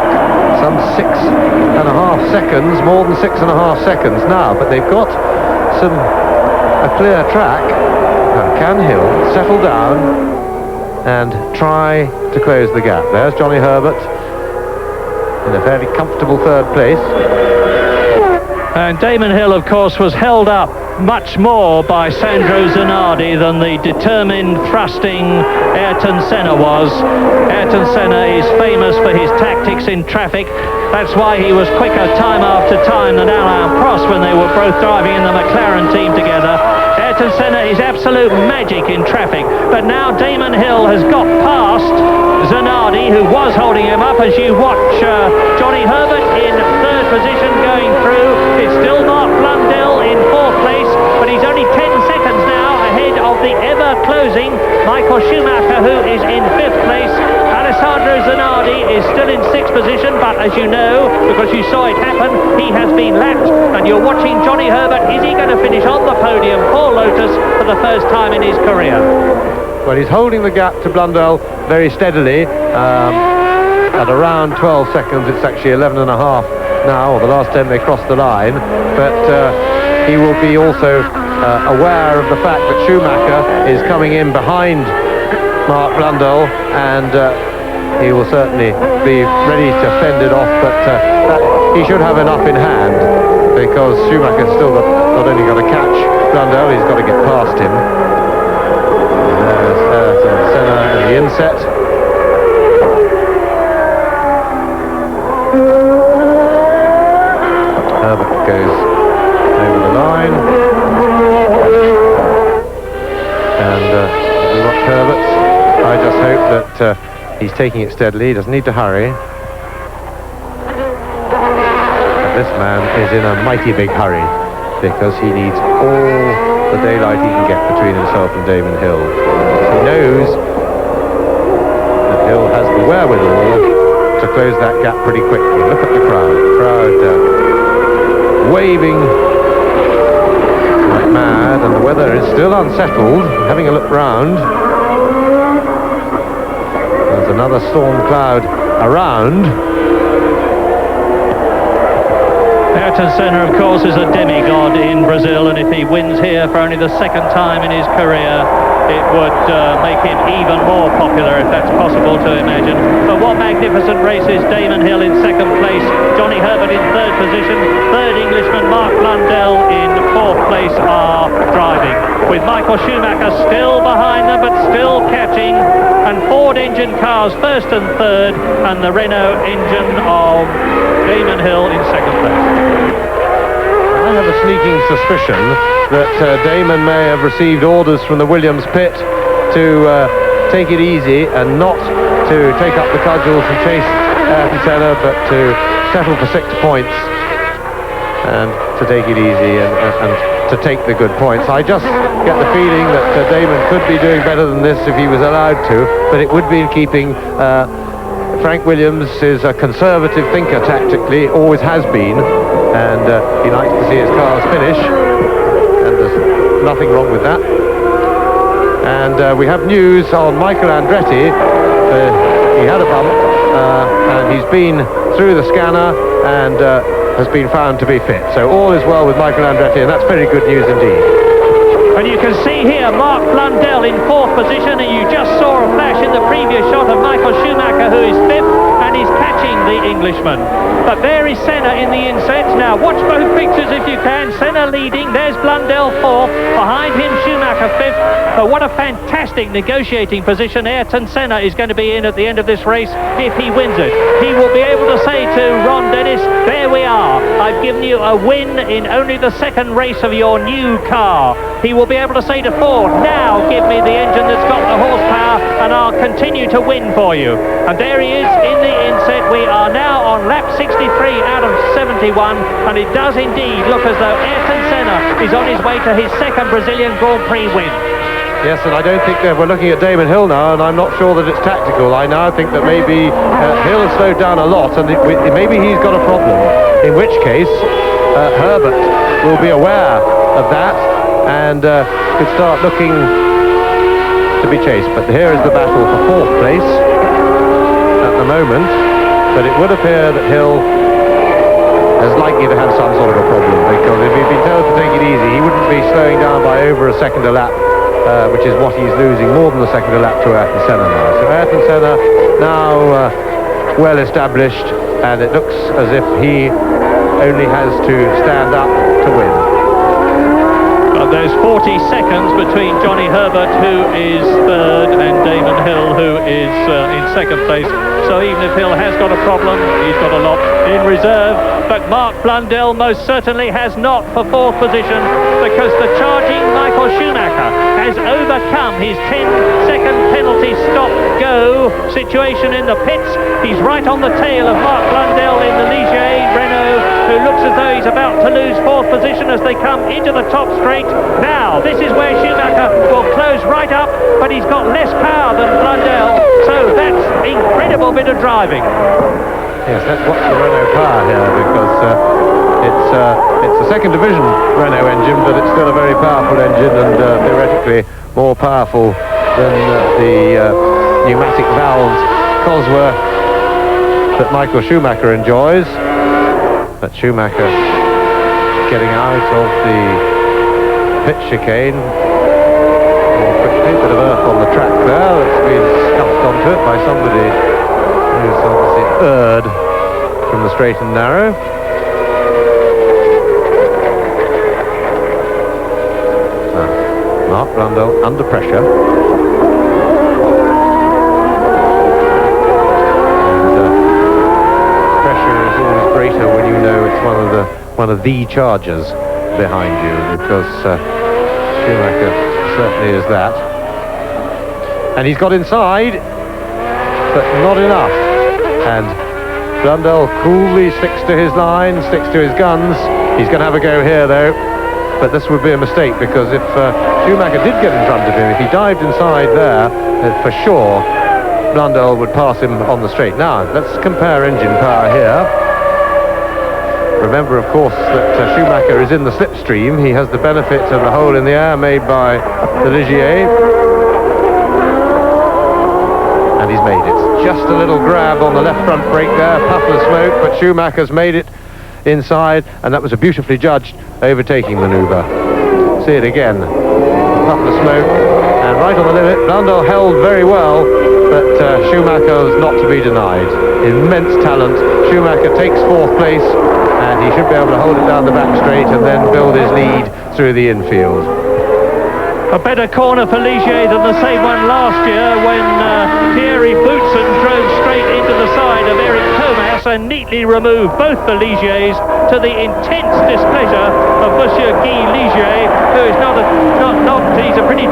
some 6.5 seconds, more than 6.5 seconds now, but they've got a clear track. And can Hill settle down and try to close the gap? There's Johnny Herbert in a fairly comfortable third place. And Damon Hill, of course, was held up much more by Sandro Zanardi than the determined, thrusting Ayrton Senna was. Ayrton Senna is famous for his tactics in traffic. That's why he was quicker time after time than Alain Prost when they were both driving in the McLaren team together. Ayrton Senna is absolute magic in traffic, but now Damon Hill has got past Zanardi, who was holding him up. As you watch Johnny Herbert in third position going through, it's still Mark Blundell in fourth place, but he's only 10 seconds now ahead of the ever-closing Michael Schumacher, who is in fifth place. Alessandro Zanardi is still in sixth position, but as you know, because you saw it happen, he has been lapped, and you're watching Johnny Herbert. Is he going to finish on the podium for Lotus for the first time in his career? Well, he's holding the gap to Blundell very steadily at around 12 seconds. It's actually 11.5 now, or the last time they crossed the line, but he will be also aware of the fact that Schumacher is coming in behind Mark Blundell, and he will certainly be ready to fend it off, but he should have enough in hand, because Schumacher's still not only got to catch Blundell, he's got to get past him. There's Senna in the inset. Herbert goes over the line, and we watch Herbert. I just hope that he's taking it steadily. He doesn't need to hurry. But this man is in a mighty big hurry, because he needs all the daylight he can get between himself and Damon Hill. He knows that Hill has the wherewithal to close that gap pretty quickly. Look at the crowd. Waving like mad, and the weather is still unsettled. Having a look round, there's another storm cloud around. Ayrton Senna, of course, is a demigod in Brazil, and if he wins here for only the second time in his career, it would make him even more popular, if that's possible to imagine. But what magnificent races. Damon Hill in second place, Johnny Herbert in third position, third Englishman Mark Blundell in fourth place are driving, with Michael Schumacher still behind them, but still catching, and Ford engine cars first and third, and the Renault engine of Damon Hill in second place. I have a sneaking suspicion that Damon may have received orders from the Williams pit to take it easy and not to take up the cudgels and chase Ayrton Senna, but to settle for 6 points and to take it easy and to take the good points. I just get the feeling that Damon could be doing better than this if he was allowed to, but it would be in keeping. Frank Williams is a conservative thinker tactically, always has been, and he likes to see his cars finish, and there's nothing wrong with that. And we have news on Michael Andretti. He had a bump, and he's been through the scanner and has been found to be fit. So all is well with Michael Andretti, and that's very good news indeed. And you can see here Mark Blundell in fourth position, and you just saw a flash in the previous shot of Michael Schumacher, who is fifth, and and he's catching the Englishman. But there is Senna in the inset. Now watch both pictures if you can. Senna leading, there's Blundell fourth, behind him Schumacher fifth. But what a fantastic negotiating position Ayrton Senna is going to be in at the end of this race if he wins it. He will be able to say to Ron Dennis, there we are, I've given you a win in only the second race of your new car. He will be able to say to Ford, now give me the engine that's got the horsepower and I'll continue to win for you. And there he is in the inset. We are now on lap 63 out of 71, and it does indeed look as though Ayrton Senna is on his way to his second Brazilian Grand Prix win. Yes, and I don't think we're looking at Damon Hill now, and I'm not sure that it's tactical. I now think that maybe Hill has slowed down a lot, and maybe he's got a problem, in which case Herbert will be aware of that and could start looking to be chased. But here is the battle for fourth place at the moment, but it would appear that Hill is likely to have some sort of a problem, because if he'd been told to take it easy, he wouldn't be slowing down by over a second a lap, which is what he's losing, more than a second a lap to Ayrton Senna now. So Ayrton Senna now well established, and it looks as if he only has to stand up to win. There's 40 seconds between Johnny Herbert, who is third, and Damon Hill, who is in second place. So even if Hill has got a problem, he's got a lot in reserve. But Mark Blundell most certainly has not for fourth position, because the charging Michael Schumacher has overcome his 10-second penalty stop-go situation in the pits. He's right on the tail of Mark Blundell in the Ligier Renault, who looks as though he's about to lose fourth position as they come into the top straight. Now, this is where Schumacher will close right up, but he's got less power than Blundell, so that's incredible bit of driving. Yes, let's watch the Renault power here, because it's a second division Renault engine, but it's still a very powerful engine, and theoretically more powerful than the pneumatic valves Cosworth that Michael Schumacher enjoys. But Schumacher getting out of the pit chicane more quickly. Bit of earth on the track there that's been scuffed onto it by somebody who's obviously erred from the straight and narrow. Mark Blundell under pressure. Greater when you know it's one of the chargers behind you, because Schumacher certainly is that. And he's got inside, but not enough. And Blundell coolly sticks to his line, sticks to his guns. He's going to have a go here, though. But this would be a mistake, because if Schumacher did get in front of him, if he dived inside there, for sure Blundell would pass him on the straight. Now, let's compare engine power here. Remember, of course, that Schumacher is in the slipstream. He has the benefit of the hole in the air made by the Ligier. And he's made it. Just a little grab on the left front brake there, puff of smoke, but Schumacher's made it inside, and that was a beautifully judged overtaking manoeuvre. See it again. Puff of smoke, and right on the limit. Blundell held very well, but Schumacher was not to be denied. Immense talent. Schumacher takes fourth place, and he should be able to hold it down the back straight and then build his lead through the infield. A better corner for Ligier than the same one last year, when Thierry Boutsen drove straight into the side of Eric Thomas and neatly removed both the Ligiers, to the intense displeasure of Monsieur Guy Ligier, who is he's a pretty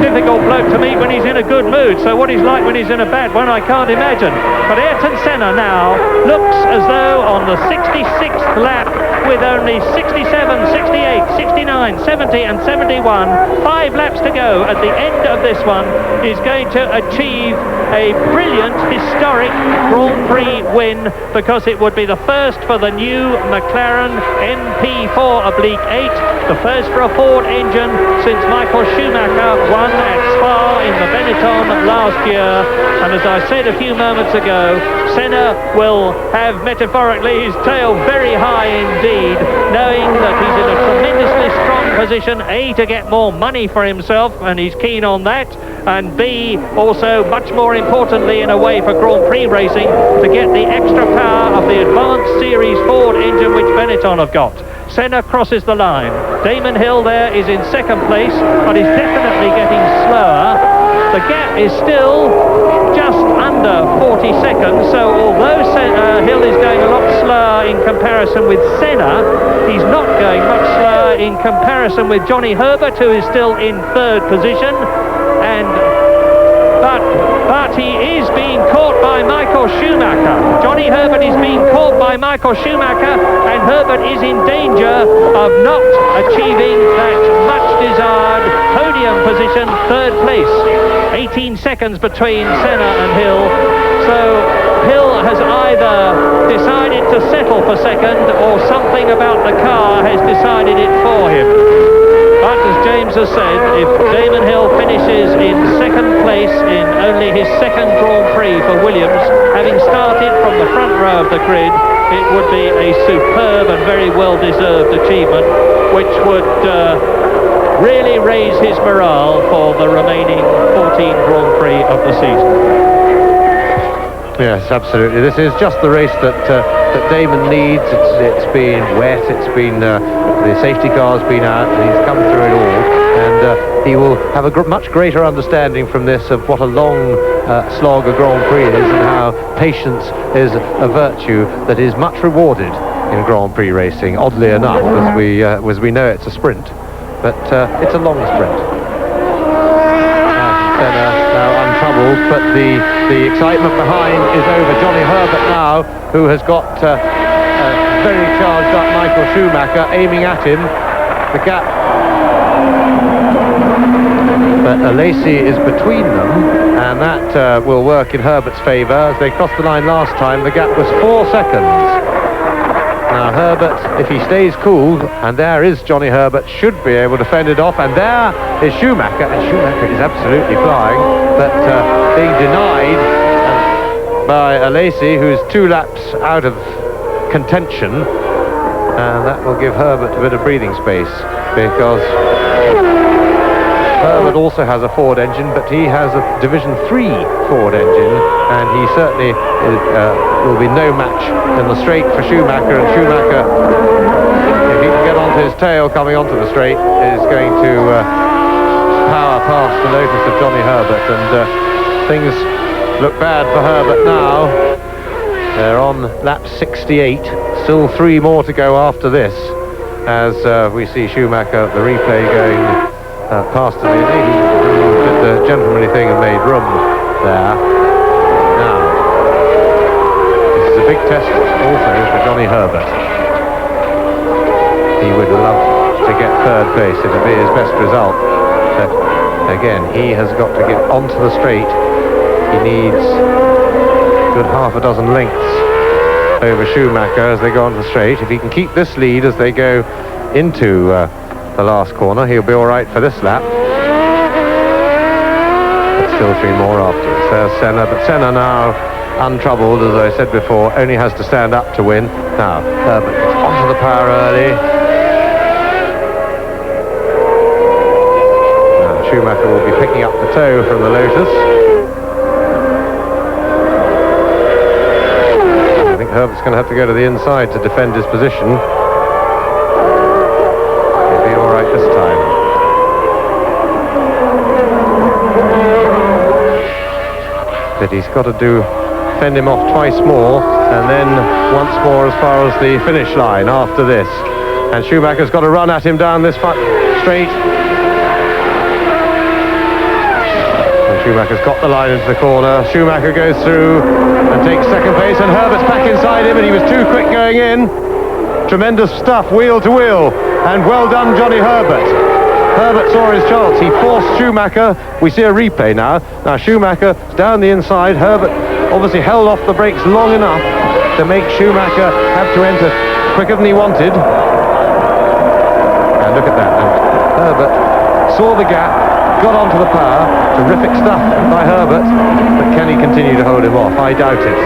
difficult bloke to meet when he's in a good mood. So what he's like when he's in a bad one, I can't imagine. But Ayrton Senna now looks as though on the 66th lap, with only 67, 68, 69, 70 and 71, 5 laps to go at the end of this one, is going to achieve a brilliant, historic Grand Prix win, because it would be the first for the new McLaren MP4/8, the first for a Ford engine since Michael Schumacher won at Spa in the Benetton last year. And as I said a few moments ago, Senna will have metaphorically his tail very high indeed, knowing that he's in a tremendously strong position, A, to get more money money for himself, and he's keen on that, and B, also much more importantly in a way for Grand Prix racing, to get the extra power of the advanced Series Ford engine which Benetton have got. Senna crosses the line. Damon Hill there is in second place, but is definitely getting slower. The gap is still just under 40 seconds, so although Hill is going a lot slower in comparison with Senna, he's not going much slower in comparison with Johnny Herbert, who is still in third position. But he is being caught by Michael Schumacher. Johnny Herbert is being caught by Michael Schumacher, and Herbert is in danger of not achieving that much-desired podium position, third place. 18 seconds between Senna and Hill. So Hill has either decided to settle for second, or something about the car has decided it for him. But as James has said, if Damon Hill finishes in second place in only his second Grand Prix for Williams, having started from the front row of the grid, it would be a superb and very well-deserved achievement, which would really raise his morale for the remaining 14 Grand Prix of the season. Yes, absolutely. This is just the race that Damon needs. It's been wet, it's been the safety car's been out, and he's come through it all, and he will have a much greater understanding from this of what a long slog a Grand Prix is, and how patience is a virtue that is much rewarded in Grand Prix racing, oddly enough, as we know it's a sprint, but it's a long sprint. Now untroubled, but the excitement behind is over. Johnny Herbert now, who has got very charged up Michael Schumacher aiming at him. The gap, but Lacey is between them, and that will work in Herbert's favour. As they crossed the line last time, the gap was 4 seconds. Now Herbert, if he stays cool, and there is Johnny Herbert, should be able to fend it off, and there is Schumacher, and Schumacher is absolutely flying, but being denied by Lacey, who's 2 laps out of contention, and that will give Herbert a bit of breathing space, because Herbert also has a Ford engine, but he has a Division 3 Ford engine, and he certainly will be no match in the straight for Schumacher, and Schumacher, if he can get onto his tail coming onto the straight, is going to power past the Lotus of Johnny Herbert, and things look bad for Herbert now. They're on lap 68, still 3 more to go after this, as we see Schumacher, the replay, going past him. He did the gentlemanly thing and made room there. Now, this is a big test also for Johnny Herbert. He would love to get third place, it would be his best result. But again, he has got to get onto the straight. He needs a good half a dozen lengths over Schumacher as they go onto the straight. If he can keep this lead as they go into the last corner, he'll be all right for this lap. But still 3 more afterwards. There's Senna, but Senna now untroubled, as I said before, only has to stand up to win. Now Herbert gets onto the power early. Now Schumacher will be picking up the tow from the Lotus. I think Herbert's going to have to go to the inside to defend his position. This time. But he's got to fend him off twice more, and then once more as far as the finish line after this. And Schumacher's got to run at him down this straight. And Schumacher's got the line into the corner. Schumacher goes through and takes second place, and Herbert's back inside him, and he was too quick going in. Tremendous stuff, wheel to wheel. And well done, Johnny Herbert. Herbert saw his chance. He forced Schumacher. We see a replay now. Now Schumacher's down the inside. Herbert obviously held off the brakes long enough to make Schumacher have to enter quicker than he wanted. And look at that. And Herbert saw the gap, got onto the power. Terrific stuff by Herbert. But can he continue to hold him off? I doubt it.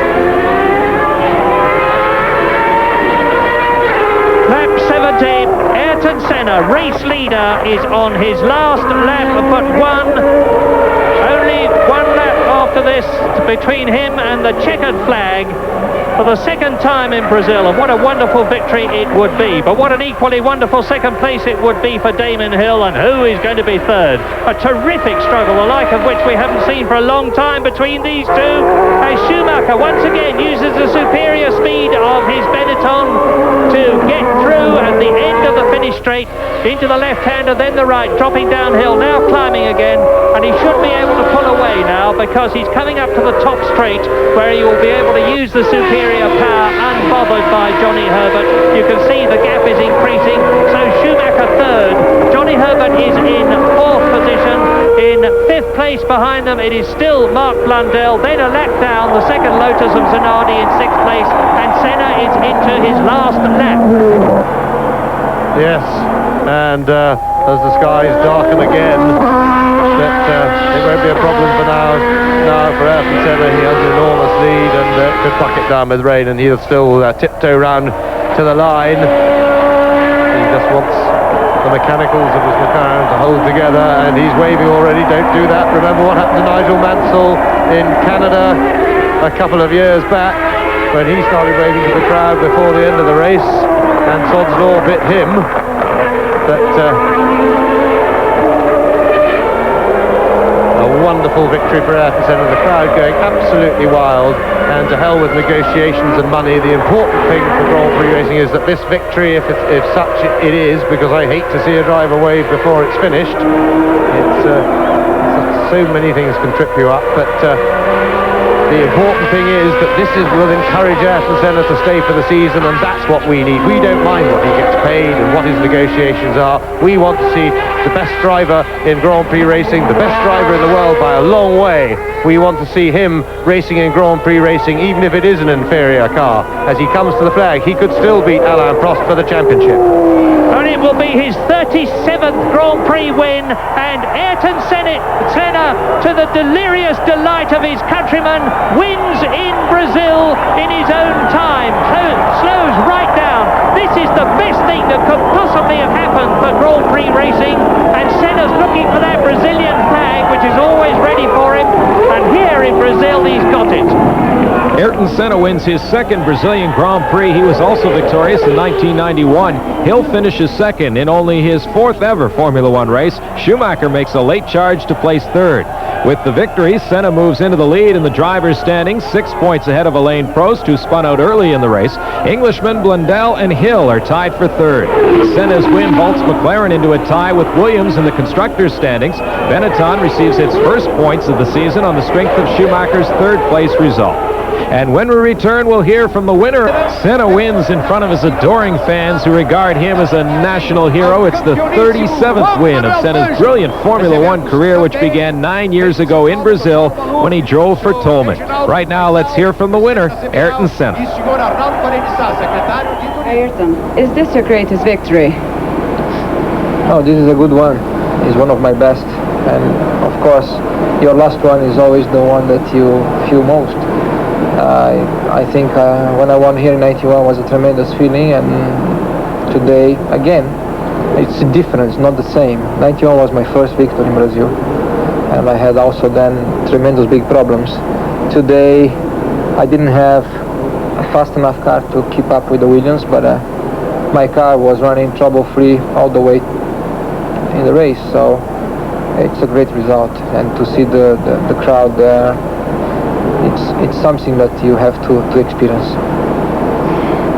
Lap 70, Ayrton Ayrton Senna, race leader, is on his last lap but one. Only one lap after this between him and the checkered flag for the second time in Brazil, and what a wonderful victory it would be. But what an equally wonderful second place it would be for Damon Hill, and who is going to be third? A terrific struggle, the like of which we haven't seen for a long time between these two, as Schumacher once again uses the superior speed of his Benetton to get through at the end of the finish straight into the left-hander, then the right, dropping downhill, now climbing again, and he should be able to pull away now because he's coming up to the top straight where he will be able to use the superior power unbothered by Johnny Herbert. You can see the gap is increasing, so Schumacher third, Johnny Herbert is in fourth position. In fifth place behind them it is still Mark Blundell, then a lap down the second Lotus of Zanardi in sixth place, and Senna is into his last lap. Yes, and as the skies darken again, it won't be a problem for now for Ayrton Senna. He has an enormous lead and could bucket down with rain, and he'll still tiptoe round to the line. He just wants the mechanicals of his McLaren to hold together, and he's waving already. Don't do that. Remember what happened to Nigel Mansell in Canada a couple of years back when he started waving to the crowd before the end of the race, and Sod's Law bit him. But a wonderful victory for Ayrton Senna, the crowd going absolutely wild, and to hell with negotiations and money. The important thing for Grand Prix racing is that this victory, if such it is, because I hate to see a driver wave before it's finished, so many things can trip you up, but the important thing is that will encourage Ayrton Senna to stay for the season, and that's what we need. We don't mind what he gets paid and what his negotiations are. We want to see the best driver in Grand Prix racing, the best driver in the world by a long way. We want to see him racing in Grand Prix racing, even if it is an inferior car. As he comes to the flag, he could still beat Alain Prost for the championship. And it will be his 37th Grand Prix win, and Ayrton Senna, to the delirious delight of his countrymen, wins in Brazil in his own time. Slows right down. This is the best thing that could possibly have happened for Grand Prix racing, and Senna's looking for that Brazilian flag, which is always ready for him, and here in Brazil he's got it. Ayrton Senna wins his second Brazilian Grand Prix. He was also victorious in 1991. He'll finish his second in only his fourth ever Formula One race. Schumacher makes a late charge to place third. With the victory, Senna moves into the lead in the driver's standings, 6 points ahead of Alain Prost, who spun out early in the race. Englishmen Blundell and Hill are tied for third. Senna's win vaults McLaren into a tie with Williams in the constructors' standings. Benetton receives its first points of the season on the strength of Schumacher's third-place result. And when we return, we'll hear from the winner. Senna wins in front of his adoring fans who regard him as a national hero. It's the 37th win of Senna's brilliant Formula One career, which began 9 years ago in Brazil when he drove for Tolman. Right now, let's hear from the winner, Ayrton Senna. Ayrton, is this your greatest victory? No, this is a good one. It's one of my best. And of course, your last one is always the one that you feel most. I think when I won here in 91 was a tremendous feeling, and today, again, it's different, it's not the same. 91 was my first victory in Brazil, and I had also then tremendous big problems. Today, I didn't have a fast enough car to keep up with the Williams, but my car was running trouble-free all the way in the race, so it's a great result. And to see the crowd there, it's something that you have to experience.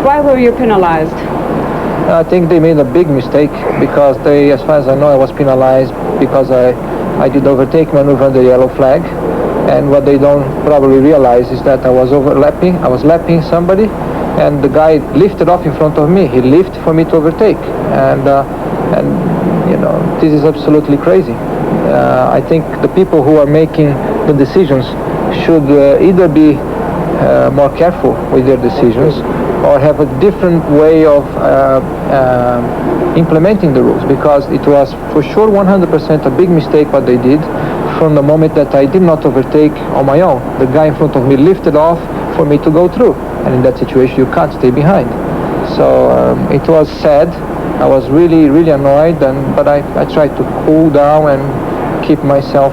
Why were you penalized? I think they made a big mistake, because they, as far as I know, I was penalized because I did overtake maneuver under yellow flag, and what they don't probably realize is that I was lapping somebody, and the guy lifted off in front of me. He lifted for me to overtake, and you know, this is absolutely crazy. I think the people who are making the decisions should either be more careful with their decisions, or have a different way of implementing the rules, because it was for sure 100% a big mistake what they did from the moment that I did not overtake on my own. The guy in front of me lifted off for me to go through, and in that situation you can't stay behind. So it was sad, I was really, really annoyed, but I tried to cool down and keep myself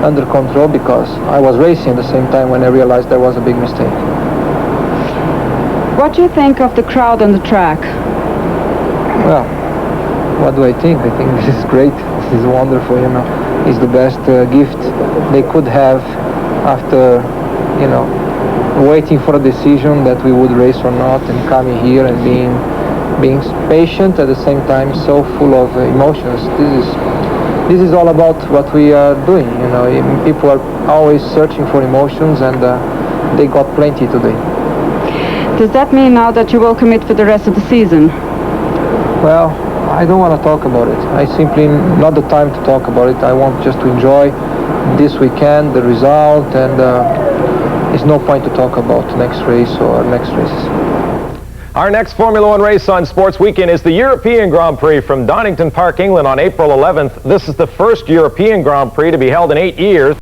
under control, because I was racing at the same time when I realized that was a big mistake. What do you think of the crowd on the track? Well, what do I think? I think this is great. This is wonderful, you know. It's the best gift they could have after, you know, waiting for a decision that we would race or not, and coming here and being patient at the same time, so full of emotions. This is all about what we are doing, you know. People are always searching for emotions, and they got plenty today. Does that mean now that you will commit for the rest of the season? Well, I don't want to talk about it. I simply not the time to talk about it. I want just to enjoy this weekend, the result, and there's no point to talk about next race or next races. Our next Formula One race on Sports Weekend is the European Grand Prix from Donington Park, England on April 11th. This is the first European Grand Prix to be held in 8 years.